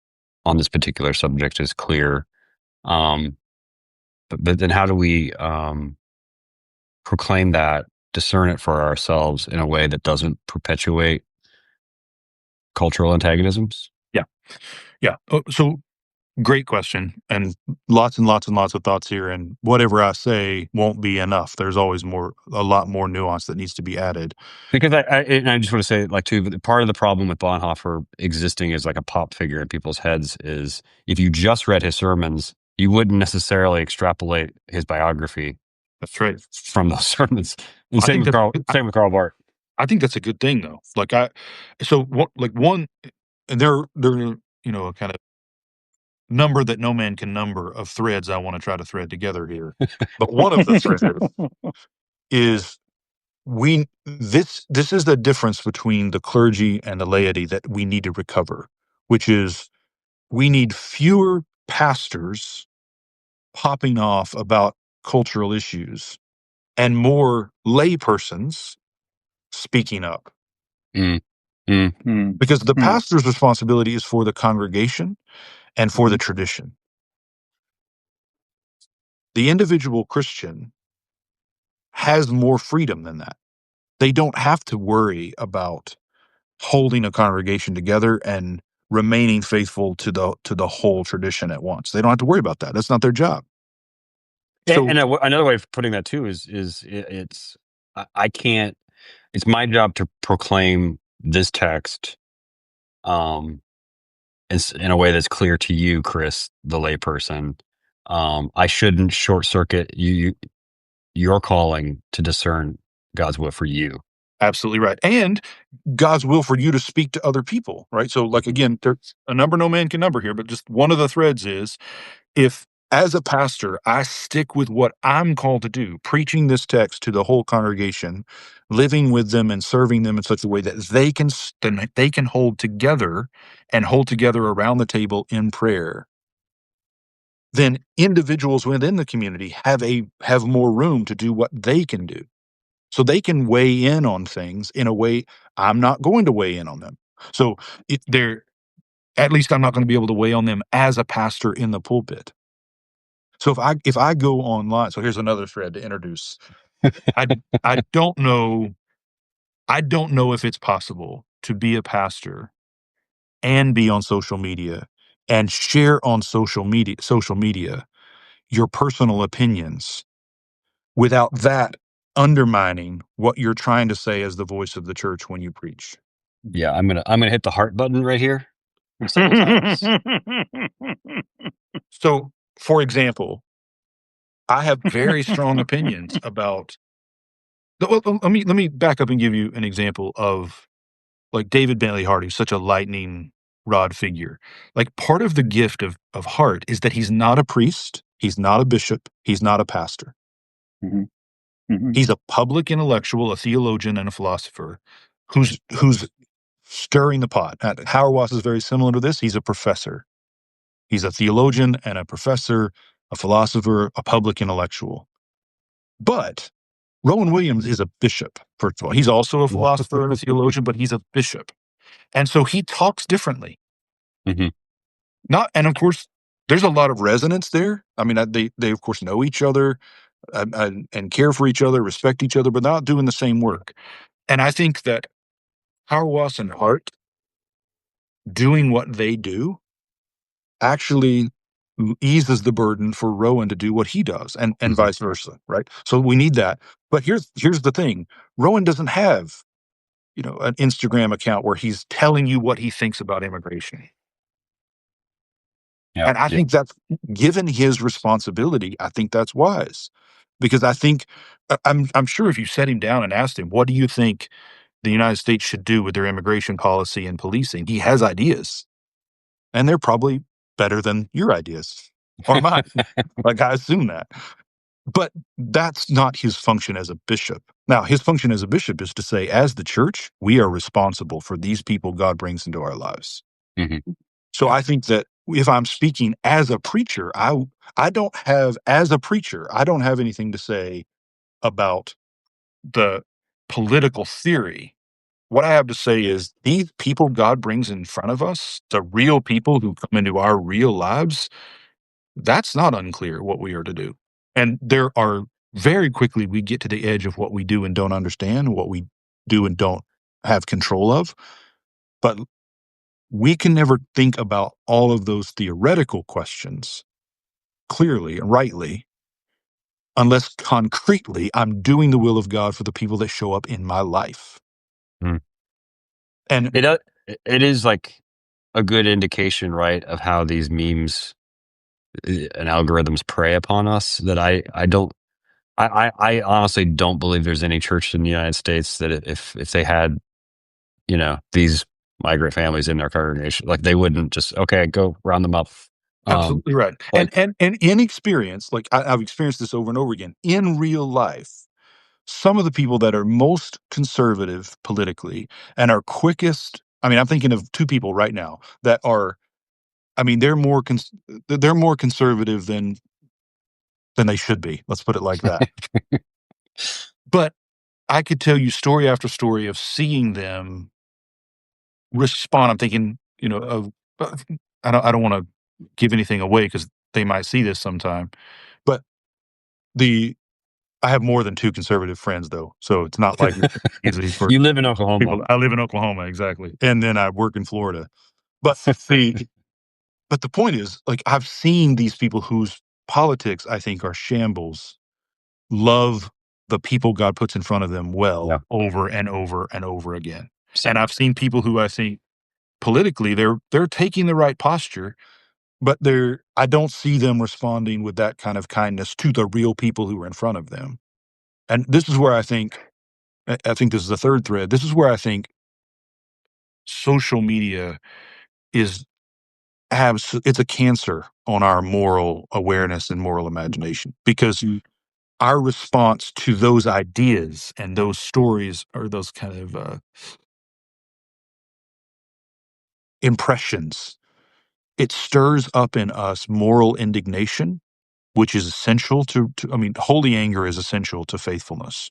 on this particular subject is clear. Um, but then how do we proclaim that, discern it for ourselves in a way that doesn't perpetuate cultural antagonisms? Yeah. Yeah. So great question, and lots and lots and lots of thoughts here. And whatever I say won't be enough. There's always a lot more nuance that needs to be added. Because and I just want to say, like, too, part of the problem with Bonhoeffer existing as like a pop figure in people's heads is if you just read his sermons, you wouldn't necessarily extrapolate his biography That's right. from those sermons. And I think that Same with Karl Barth. I think that's a good thing, though. And there, a kind of number that no man can number of threads I want to try to thread together here. But one of the threads is this is the difference between the clergy and the laity that we need to recover, which is we need fewer pastors popping off about cultural issues and more laypersons speaking up. Mm. Mm. Because the pastor's responsibility is for the congregation and for the tradition. The individual Christian has more freedom than that. They don't have to worry about holding a congregation together and remaining faithful to the whole tradition at once. They don't have to worry about that. That's not their job. So And another way of putting that too is it's I can't. It's my job to proclaim this text, um, in a way that's clear to you, Chris, the layperson. I shouldn't short circuit your calling to discern God's will for you. absolutely right. And God's will for you to speak to other people, right? So, like, again, there's a number no man can number here, but just one of the threads is if, as a pastor, I stick with what I'm called to do, preaching this text to the whole congregation, living with them and serving them in such a way that they can hold together and hold together around the table in prayer, then individuals within the community have more room to do what they can do. So they can weigh in on things in a way I'm not going to weigh in on them. So at least I'm not going to be able to weigh on them as a pastor in the pulpit. So if I go online, so here's another thread to introduce. I don't know if it's possible to be a pastor and be on social media and share on social media your personal opinions without that undermining what you're trying to say as the voice of the church when you preach. Yeah, I'm gonna hit the heart button right here several times. So, for example, I have very strong opinions about. Well, let me back up and give you an example of like David Bentley Hart, who's such a lightning rod figure. Like part of the gift of Hart is that he's not a priest, he's not a bishop, he's not a pastor. He's a public intellectual, a theologian, and a philosopher who's stirring the pot. Hauerwas is very similar to this. He's a professor. He's a theologian and a professor, a philosopher, a public intellectual. But Rowan Williams is a bishop, first of all. He's also a philosopher and a theologian, but he's a bishop. And so he talks differently. Mhm. And of course, there's a lot of resonance there. I mean, they of course know each other and care for each other, respect each other, but not doing the same work. And I think that Hauerwas and Hart doing what they do actually eases the burden for Rowan to do what he does and vice versa, right? So we need that. But here's the thing. Rowan doesn't have, an Instagram account where he's telling you what he thinks about immigration. Yeah, And I think that's, given his responsibility, I think that's wise. Because I think I'm sure if you set him down and asked him, what do you think the United States should do with their immigration policy and policing? He has ideas. And they're probably better than your ideas or mine. Like, I assume that. But that's not his function as a bishop. Now, his function as a bishop is to say, as the church, we are responsible for these people God brings into our lives. Mhm. So I think that if I'm speaking as a preacher, I don't have anything to say about the political theory what I have to say is these people God brings in front of us, the real people who come into our real lives, that's not unclear what we are to do. And there are very quickly we get to the edge of what we do and don't understand, what we do and don't have control of. But we can never think about all of those theoretical questions clearly and rightly unless concretely I'm doing the will of God for the people that show up in my life. Hmm. And It, uh, it is like a good indication, right, of how these memes and algorithms prey upon us that I honestly don't believe there's any church in the United States that if they had, these migrant families in their congregation, like they wouldn't just, okay, go round them up. Um, absolutely right. And like, in experience, like I've experienced this over and over again in real life. Some of the people that are most conservative politically and are quickest. I mean, I'm thinking of two people right now that are. I mean, they're more conservative than they should be. Let's put it like that. But I could tell you story after story of seeing them respond. I'm thinking, of uh, I don't want to give anything away because they might see this sometime. But the I have more than two conservative friends though, so it's not like it's easy for you live in Oklahoma. people. I live in Oklahoma, exactly, and then I work in Florida. But the point is, like, I've seen these people whose politics I think are shambles love the people God puts in front of them Yeah. well over and over and over again. So, And I've seen people who I think politically they're taking the right posture, but I don't see them responding with that kind of kindness to the real people who are in front of them. And this is where I think this is the third thread. This is where I think social media is it's a cancer on our moral awareness and moral imagination because our response to those ideas and those stories or those kind of impressions, it stirs up in us moral indignation, which is essential I mean, holy anger is essential to faithfulness.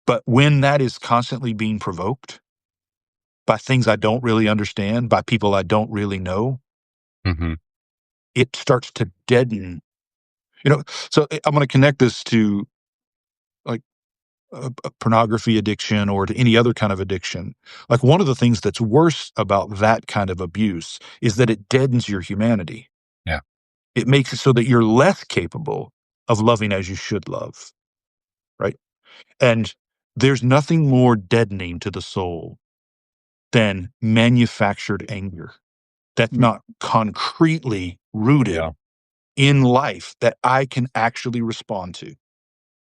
But when that is constantly being provoked by things I don't really understand, by people I don't really know, mhm. it starts to deaden. So I'm going to connect this to like a pornography addiction or to any other kind of addiction. Like one of the things that's worse about that kind of abuse is that it deadens your humanity. Yeah. It makes it so that you're less capable of loving as you should love, right? And there's nothing more deadening to the soul than manufactured anger that's not concretely rooted Yeah. in life that I can actually respond to.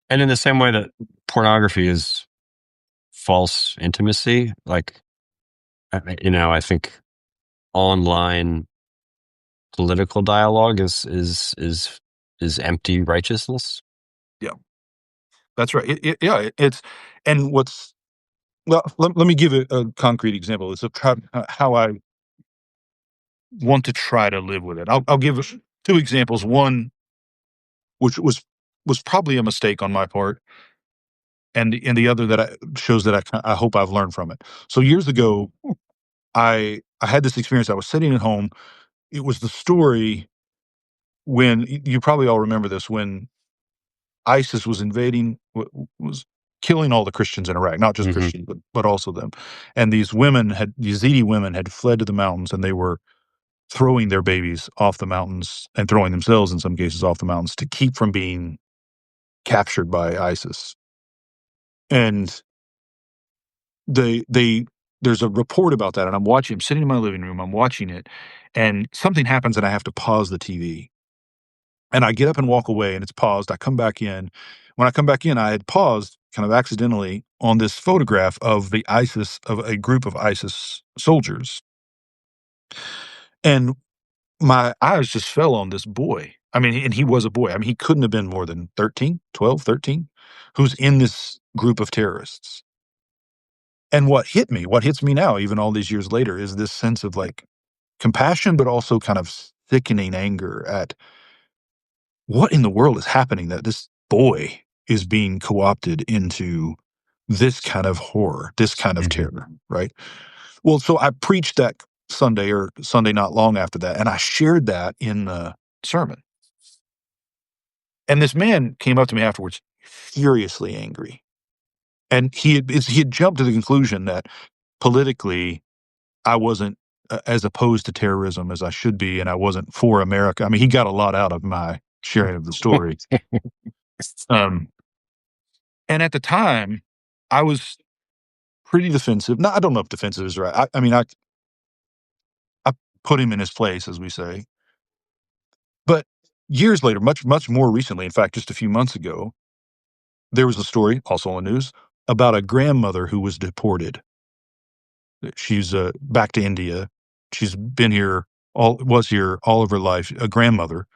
And in the same way that pornography is false intimacy, like, I think online political dialogue is empty righteousness. Yeah, that's right. It's and what's well. Let me give a concrete example. It's how I want to try to live with it. I'll give us two examples. One, which was probably a mistake on my part, and the other that shows that I hope I've learned from it. So years ago, I had this experience. I was sitting at home. It was the story when you probably all remember this when ISIS was invading, was killing all the Christians in Iraq, not just Hmm. Christians, but also them. And these Yazidi women had fled to the mountains, and they were throwing their babies off the mountains and throwing themselves, in some cases, off the mountains to keep from being captured by ISIS. And they there's a report about that, and I'm sitting in my living room, I'm watching it, and something happens, and I have to pause the TV. And I get up and walk away, and it's paused. I come back in. When I come back in, I had paused kind of accidentally on this photograph of a group of ISIS soldiers. And my eyes just fell on this boy. I mean, and he was a boy. I mean, he couldn't have been more than 13, 12, 13, who's in this group of terrorists. And what hits me now, even all these years later, is this sense of like compassion, but also kind of sickening anger at what in the world is happening that this boy is being co-opted into this kind of horror, this kind of Mhm. terror, right? Well, so I preached that Sunday or Sunday not long after that, and I shared that in the sermon. And this man came up to me afterwards, furiously angry. And he had jumped to the conclusion that politically I wasn't as opposed to terrorism as I should be, and I wasn't for America. I mean, he got a lot out of my sharing of the story. Um, and at the time, I was pretty defensive. No, I don't know if defensive is right. I mean, I put him in his place, as we say. But years later, much more recently, in fact, just a few months ago, there was a story, also on the news, about a grandmother who was deported. She's back to India. She's been here was here all of her life. A grandmother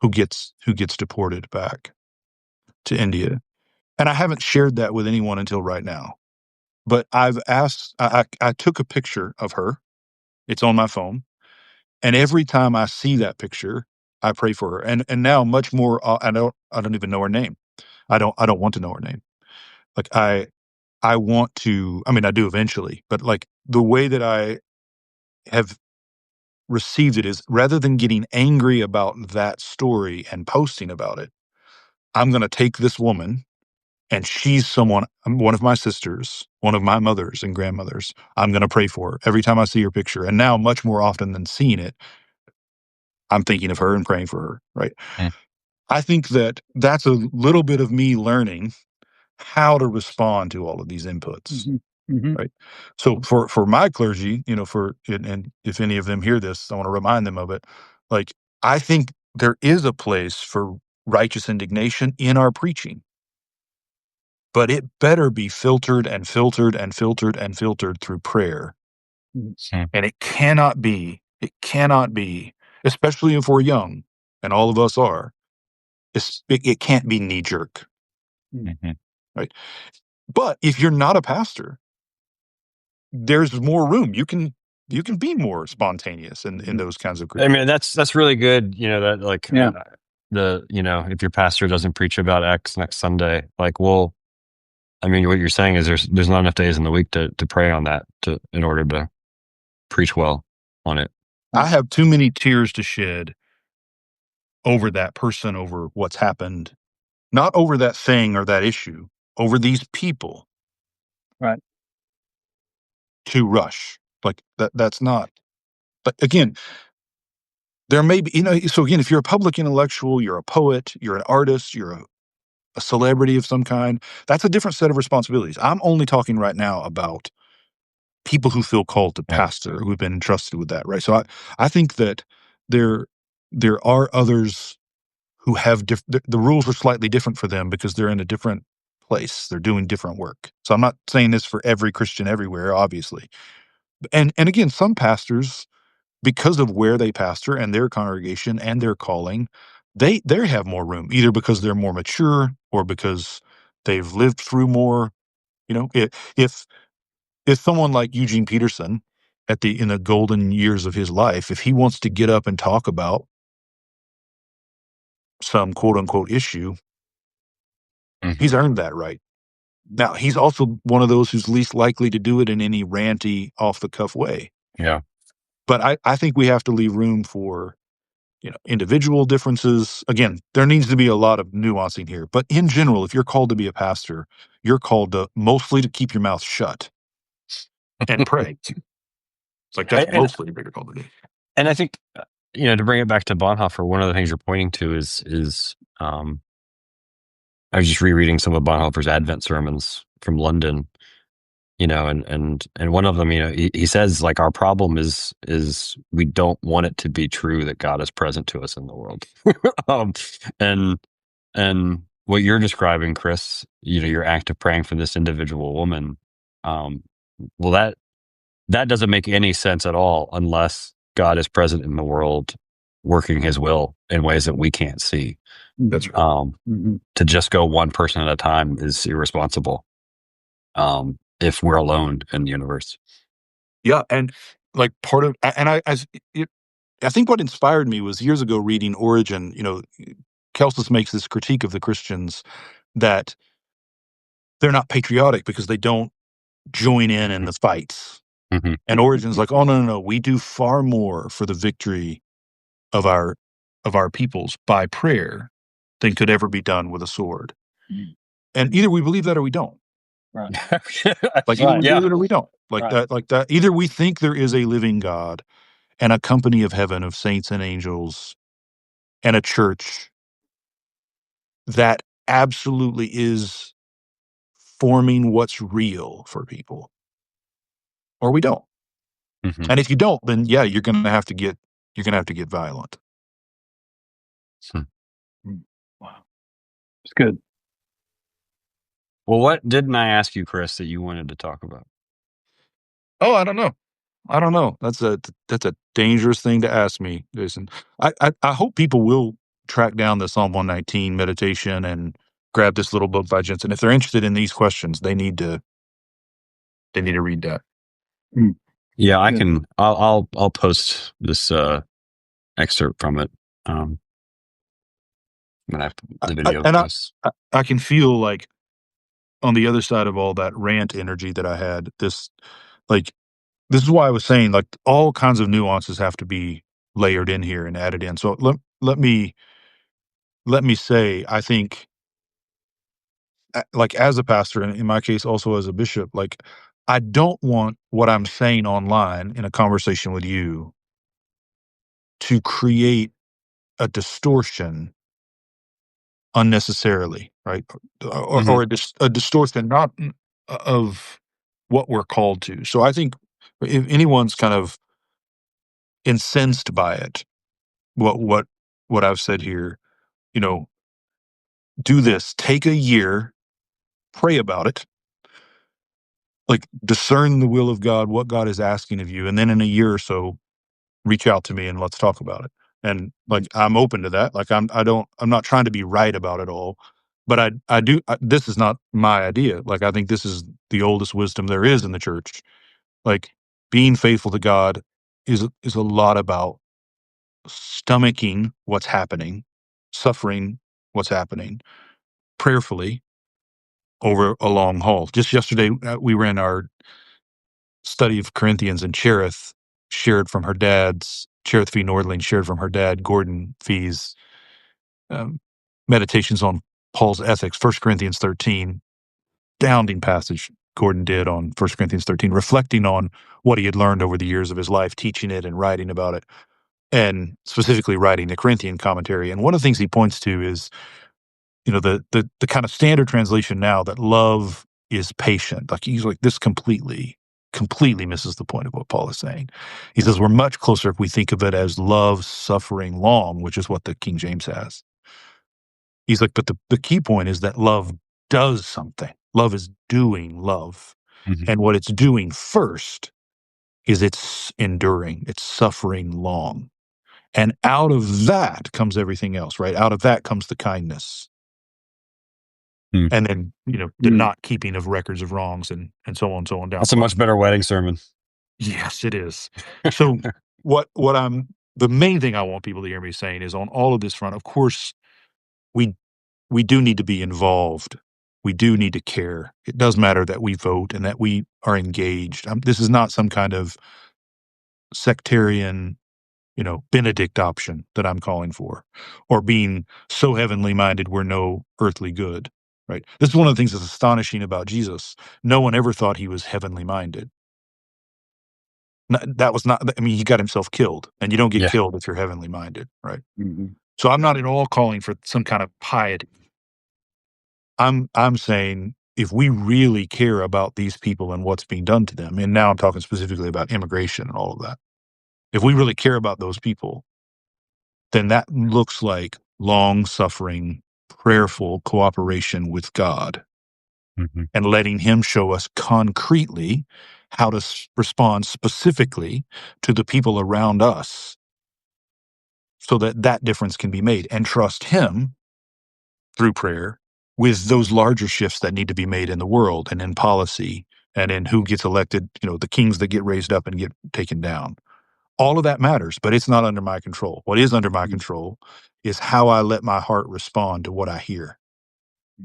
who gets deported back to India, and I haven't shared that with anyone until right now. But I've asked. I took a picture of her. It's on my phone, and every time I see that picture, I pray for her. And now much more. I don't even know her name. I don't want to know her name. Like I want to. I mean, I do eventually, but like the way that I have received it is rather than getting angry about that story and posting about it, I'm going to take this woman and she's one of my sisters, one of my mothers and grandmothers. I'm going to pray for her every time I see her picture. And now, much more often than seeing it, I'm thinking of her and praying for her. Right. Mm. I think that that's a little bit of me learning how to respond to all of these inputs. Mhm. Mhm. Right. So for my clergy, and if any of them hear this, I want to remind them of it. Like, I think there is a place for righteous indignation in our preaching, but it better be filtered and filtered and filtered and filtered through prayer. Mm. And it cannot be, especially if we're young, and all of us are, it can't be knee jerk. Mhm. Right. But if you're not a pastor, there's more room. You can be more spontaneous in Mhm. those kinds of I groups. mean, that's really good. That like Yeah. if your pastor doesn't preach about X next Sunday, like, well, I mean, what you're saying is there's not enough days in the week to pray on that in order to preach well on it. I have too many tears to shed over that person, over what's happened, not over that thing or that issue, over these people Right. to rush. Like that's not, but again, there may be, so again, if you're a public intellectual, you're a poet, you're an artist, you're a celebrity of some kind, that's a different set of responsibilities. I'm only talking right now about people who feel called to Yeah. pastor, who've been entrusted with that, right? So I think that there there are others who have the rules are slightly different for them because they're in a different place. They're doing different work. So I'm not saying this for every Christian everywhere, obviously. And again, some pastors, because of where they pastor and their congregation and their calling, they have more room, either because they're more mature or because they've lived through more. If someone like Eugene Peterson in the golden years of his life, if he wants to get up and talk about some quote unquote issue, Mhm. he's earned that right. Now, he's also one of those who's least likely to do it in any ranty, off the cuff way. Yeah. But I think we have to leave room for, individual differences. Again, there needs to be a lot of nuancing here. But in general, if you're called to be a pastor, you're called to mostly to keep your mouth shut and pray. It's like that's and mostly what you're called to do. and I think to bring it back to Bonhoeffer, one of the things you're pointing to is I was just rereading some of Bonhoeffer's Advent sermons from London, and one of them, he says, like, our problem is we don't want it to be true that God is present to us in the world. um, and and what you're describing, Chris, your act of praying for this individual woman, um, well, that doesn't make any sense at all unless God is present in the world, working His will in ways that we can't see. That's right. To just go one person at a time is irresponsible. If we're alone in the universe. Yeah, and like part of and I think what inspired me was years ago reading Origin. Celsus makes this critique of the Christians that they're not patriotic because they don't join in the fights. Mm-hmm. And Origen's like, oh no, we do far more for the victory of our peoples by prayer than could ever be done with a sword. And either we believe that or we don't. Right. Like Right. either or we don't. Right. That. Either we think there is a living God and a company of heaven of saints and angels and a church that absolutely is forming what's real for people, or we don't. Mm-hmm. And if you don't, then yeah, you're gonna have to get violent. Wow. It's good. Well, what didn't I ask you, Chris, that you wanted to talk about? Oh, I don't know. That's a dangerous thing to ask me, Jason. I hope people will track down the Psalm 119 meditation and grab this little book by Jensen. If they're interested in these questions, they need to read that. Yeah, I Good. can. I'll post this excerpt from it. When I have the video And posts. I can feel like on the other side of all that rant energy that I had, this is why I was saying like all kinds of nuances have to be layered in here and added in. So let me say, I think like as a pastor, and in my case also as a bishop, like I don't want what I'm saying online in a conversation with you to create a distortion unnecessarily, right? Or a distortion not of what we're called to. So I think if anyone's kind of incensed by it, what I've said here, do this. Take a year, pray about it, like discern the will of God, what God is asking of you, and then in a year or so, reach out to me and let's talk about it. And like I'm open to that. Like I'm not trying to be right about it all, but this is not my idea. Like I think this is the oldest wisdom there is in the church. Like being faithful to God is a lot about stomaching what's happening, suffering what's happening prayerfully over a long haul. Just yesterday, we were in our study of Corinthians, and Cherith V. Nordling shared from her dad, Gordon Fee's meditations on Paul's ethics, 1 Corinthians 13, astounding passage Gordon did on 1 Corinthians 13, reflecting on what he had learned over the years of his life, teaching it and writing about it, and specifically writing the Corinthian commentary. And one of the things he points to is, the kind of standard translation now that love is patient. Like he's like, this completely misses the point of what Paul is saying. He says we're much closer if we think of it as love suffering long, which is what the King James has. He's like, but the key point is that love does something. Love is doing love. Mm-hmm. And what it's doing first is it's enduring, it's suffering long. And out of that comes everything else, right? Out of that comes the kindness. And then, the not keeping of records of wrongs and so on down. That's a much better wedding sermon. Yes, it is. So the main thing I want people to hear me saying is on all of this front, of course, we do need to be involved. We do need to care. It does matter that we vote and that we are engaged. This is not some kind of sectarian, Benedict option that I'm calling for, or being so heavenly minded we're no earthly good, right? This is one of the things that's astonishing about Jesus. No one ever thought he was heavenly minded. That was not, I mean, he got himself killed, and you don't get killed if you're heavenly minded, right? Mm-hmm. So I'm not at all calling for some kind of piety. I'm saying if we really care about these people and what's being done to them, and now I'm talking specifically about immigration and all of that, if we really care about those people, then that looks like long-suffering, prayerful cooperation with God, and letting him show us concretely how to respond specifically to the people around us so that difference can be made, and trust him through prayer with those larger shifts that need to be made in the world and in policy and in who gets elected, the kings that get raised up and get taken down. All of that matters, but it's not under my control. What is under my control is how I let my heart respond to what I hear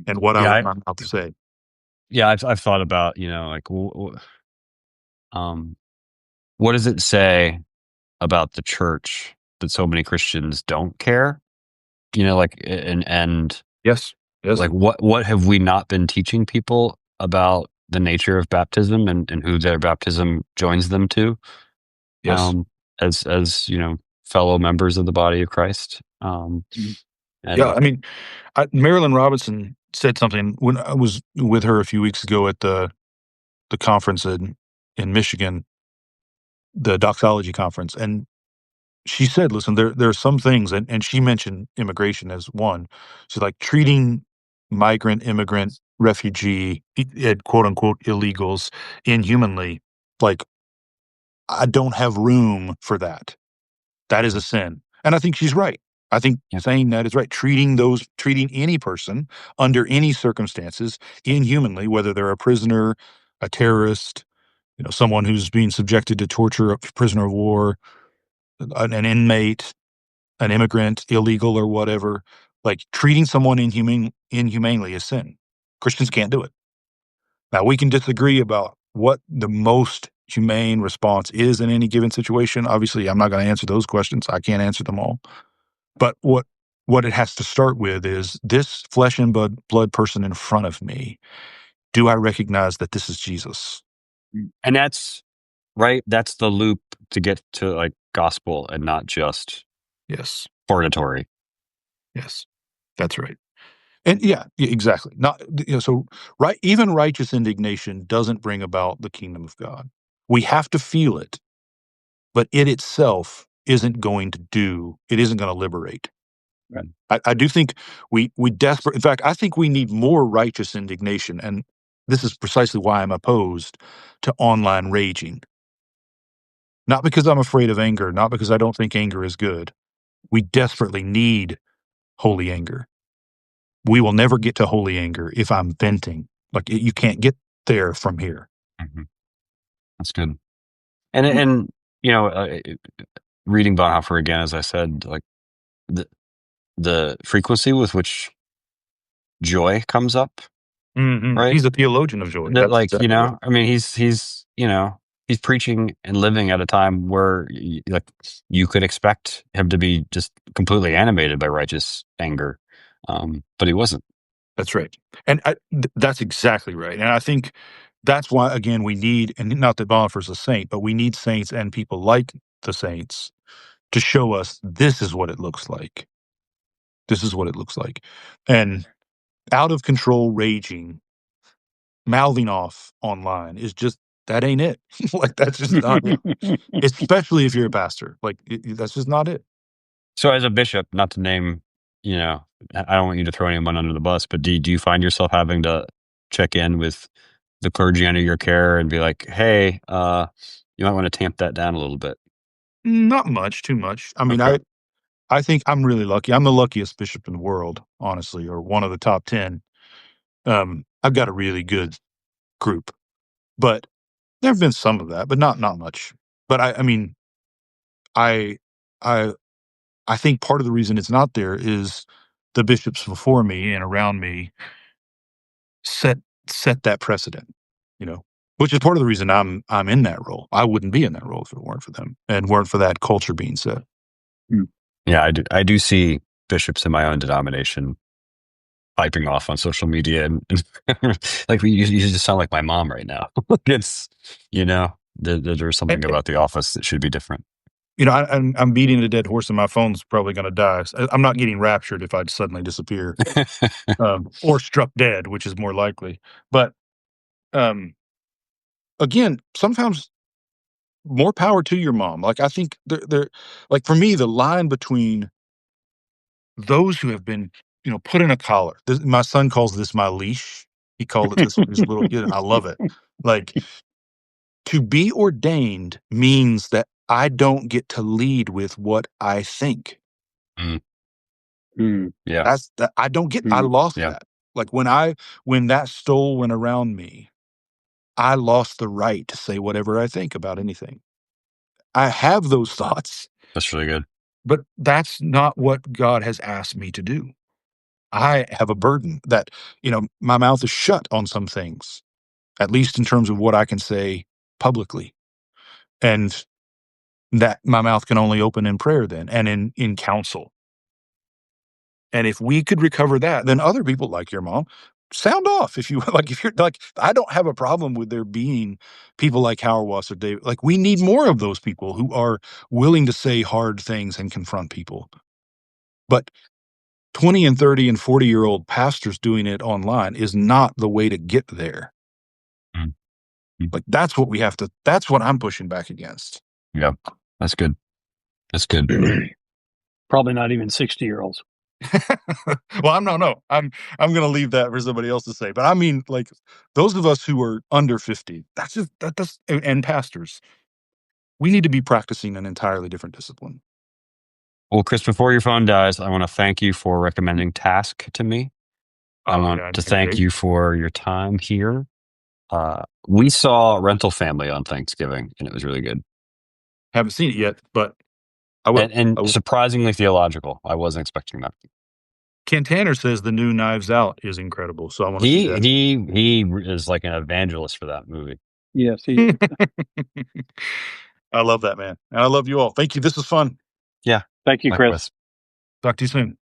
and what I let my mouth say. yeah, I've thought about, like, um, what does it say about the church that so many Christians don't care? Like, and Yes. Yes. like, what have we not been teaching people about the nature of baptism and who their baptism joins them to, Yes. um, as fellow members of the body of Christ. Yeah. And I mean, Marilyn Robinson said something when I was with her a few weeks ago at the conference in Michigan, the doxology conference, and she said, "Listen, there are some things," and she mentioned immigration as one. She's like treating migrant, immigrant, refugee, quote unquote illegals inhumanly. Like, I don't have room for that. That is a sin, and I think she's right. I think yeah, saying that is right. Treating any person under any circumstances inhumanly, whether they're a prisoner, a terrorist, someone who's being subjected to torture, a prisoner of war, an inmate, an immigrant, illegal or whatever, like treating someone inhumanely is sin. Christians can't do it. Now we can disagree about what the most humane response is in any given situation. Obviously, I'm not going to answer those questions. I can't answer them all. But what it has to start with is this flesh and blood person in front of me. Do I recognize that this is Jesus? and that's right. That's the loop to get to like gospel and not just Yes. purgatory. Yes. That's right. And yeah, exactly. Not so right. Even righteous indignation doesn't bring about the kingdom of God. We have to feel it, but it itself isn't going to do. It isn't going to liberate. Right. I do think we desperate. In fact, I think we need more righteous indignation, and this is precisely why I'm opposed to online raging. Not because I'm afraid of anger, not because I don't think anger is good. We desperately need holy anger. We will never get to holy anger if I'm venting. Like, you can't get there from here. Mhm. That's good. And you know, uh, reading Bonhoeffer again, as I said, like the the frequency with which joy comes up, right? He's a theologian of joy. That, That's like, exactly right. I mean, he's preaching and living at a time where like you could expect him to be just completely animated by righteous anger, but he wasn't. That's right. And that's exactly right. And I think that's why, again, we need, and not that Bonhoeffer's a saint, but we need saints and people like the saints to show us this is what it looks like. This is what it looks like. And out of control raging, mouthing off online is just, that ain't it. Like, that's just not it. Especially if you're a pastor. Like, that's just not it. So, as a bishop, not to name, you know, I don't want you to throw anyone under the bus, but do you find yourself having to check in with the clergy under your care and be like, hey, you might want to tamp that down a little bit? Not much, too much. I mean, Okay. I think I'm really lucky. I'm the luckiest bishop in the world, honestly, or one of the top 10. I've got a really good group, but there have been some of that, but not much. But I mean, I I I think part of the reason it's not there is the bishops before me and around me set set that precedent, you know, which is part of the reason I'm in that role. I wouldn't be in that role if it weren't for them and weren't for that culture being set. Yeah, I do see bishops in my own denomination piping off on social media and like you just sound like my mom right now. It's there's something And, about the office that should be different. I'm beating a dead horse, and my phone's probably going to die. I'm not getting raptured if I'd suddenly disappear, or struck dead, which is more likely. But um, again, sometimes more power to your mom. Like, I think they're like, for me, the line between those who have been, put in a collar. My son calls this my leash. He called it this when he was little kid, and I love it. Like, to be ordained means that I don't get to lead with what I think. Mm, yeah, I don't get. I lost yeah, that. Like, when that stole went around me, I lost the right to say whatever I think about anything. I have those thoughts, that's really good. but that's not what God has asked me to do. I have a burden that, my mouth is shut on some things, at least in terms of what I can say publicly. And that my mouth can only open in prayer then and in counsel. And if we could recover that, then other people like your mom sound off. If you like, if you're like, I don't have a problem with there being people like Hauerwas or David. Like, we need more of those people who are willing to say hard things and confront people. But 20 and 30 and 40-year-old pastors doing it online is not the way to get there. Mm-hmm. Like, that's what I'm pushing back against. Yeah, that's good. That's good. Probably not even 60-year-olds. Well, I'm going to leave that for somebody else to say. But I mean, like, those of us who are under 50, and pastors, we need to be practicing an entirely different discipline. Well, Chris, before your phone dies, I want to thank you for recommending Task to me. I want to thank you for your time here. We saw Rental Family on Thanksgiving, and it was really good. Haven't seen it yet, but I will. And surprisingly theological. I wasn't expecting that. Ken Tanner says the new Knives Out is incredible, so I want to see that. He is like an evangelist for that movie. Yes, he is. I love that, man. And I love you all. Thank you. This was fun. Yeah. Thank you, Chris. Likewise. Talk to you soon.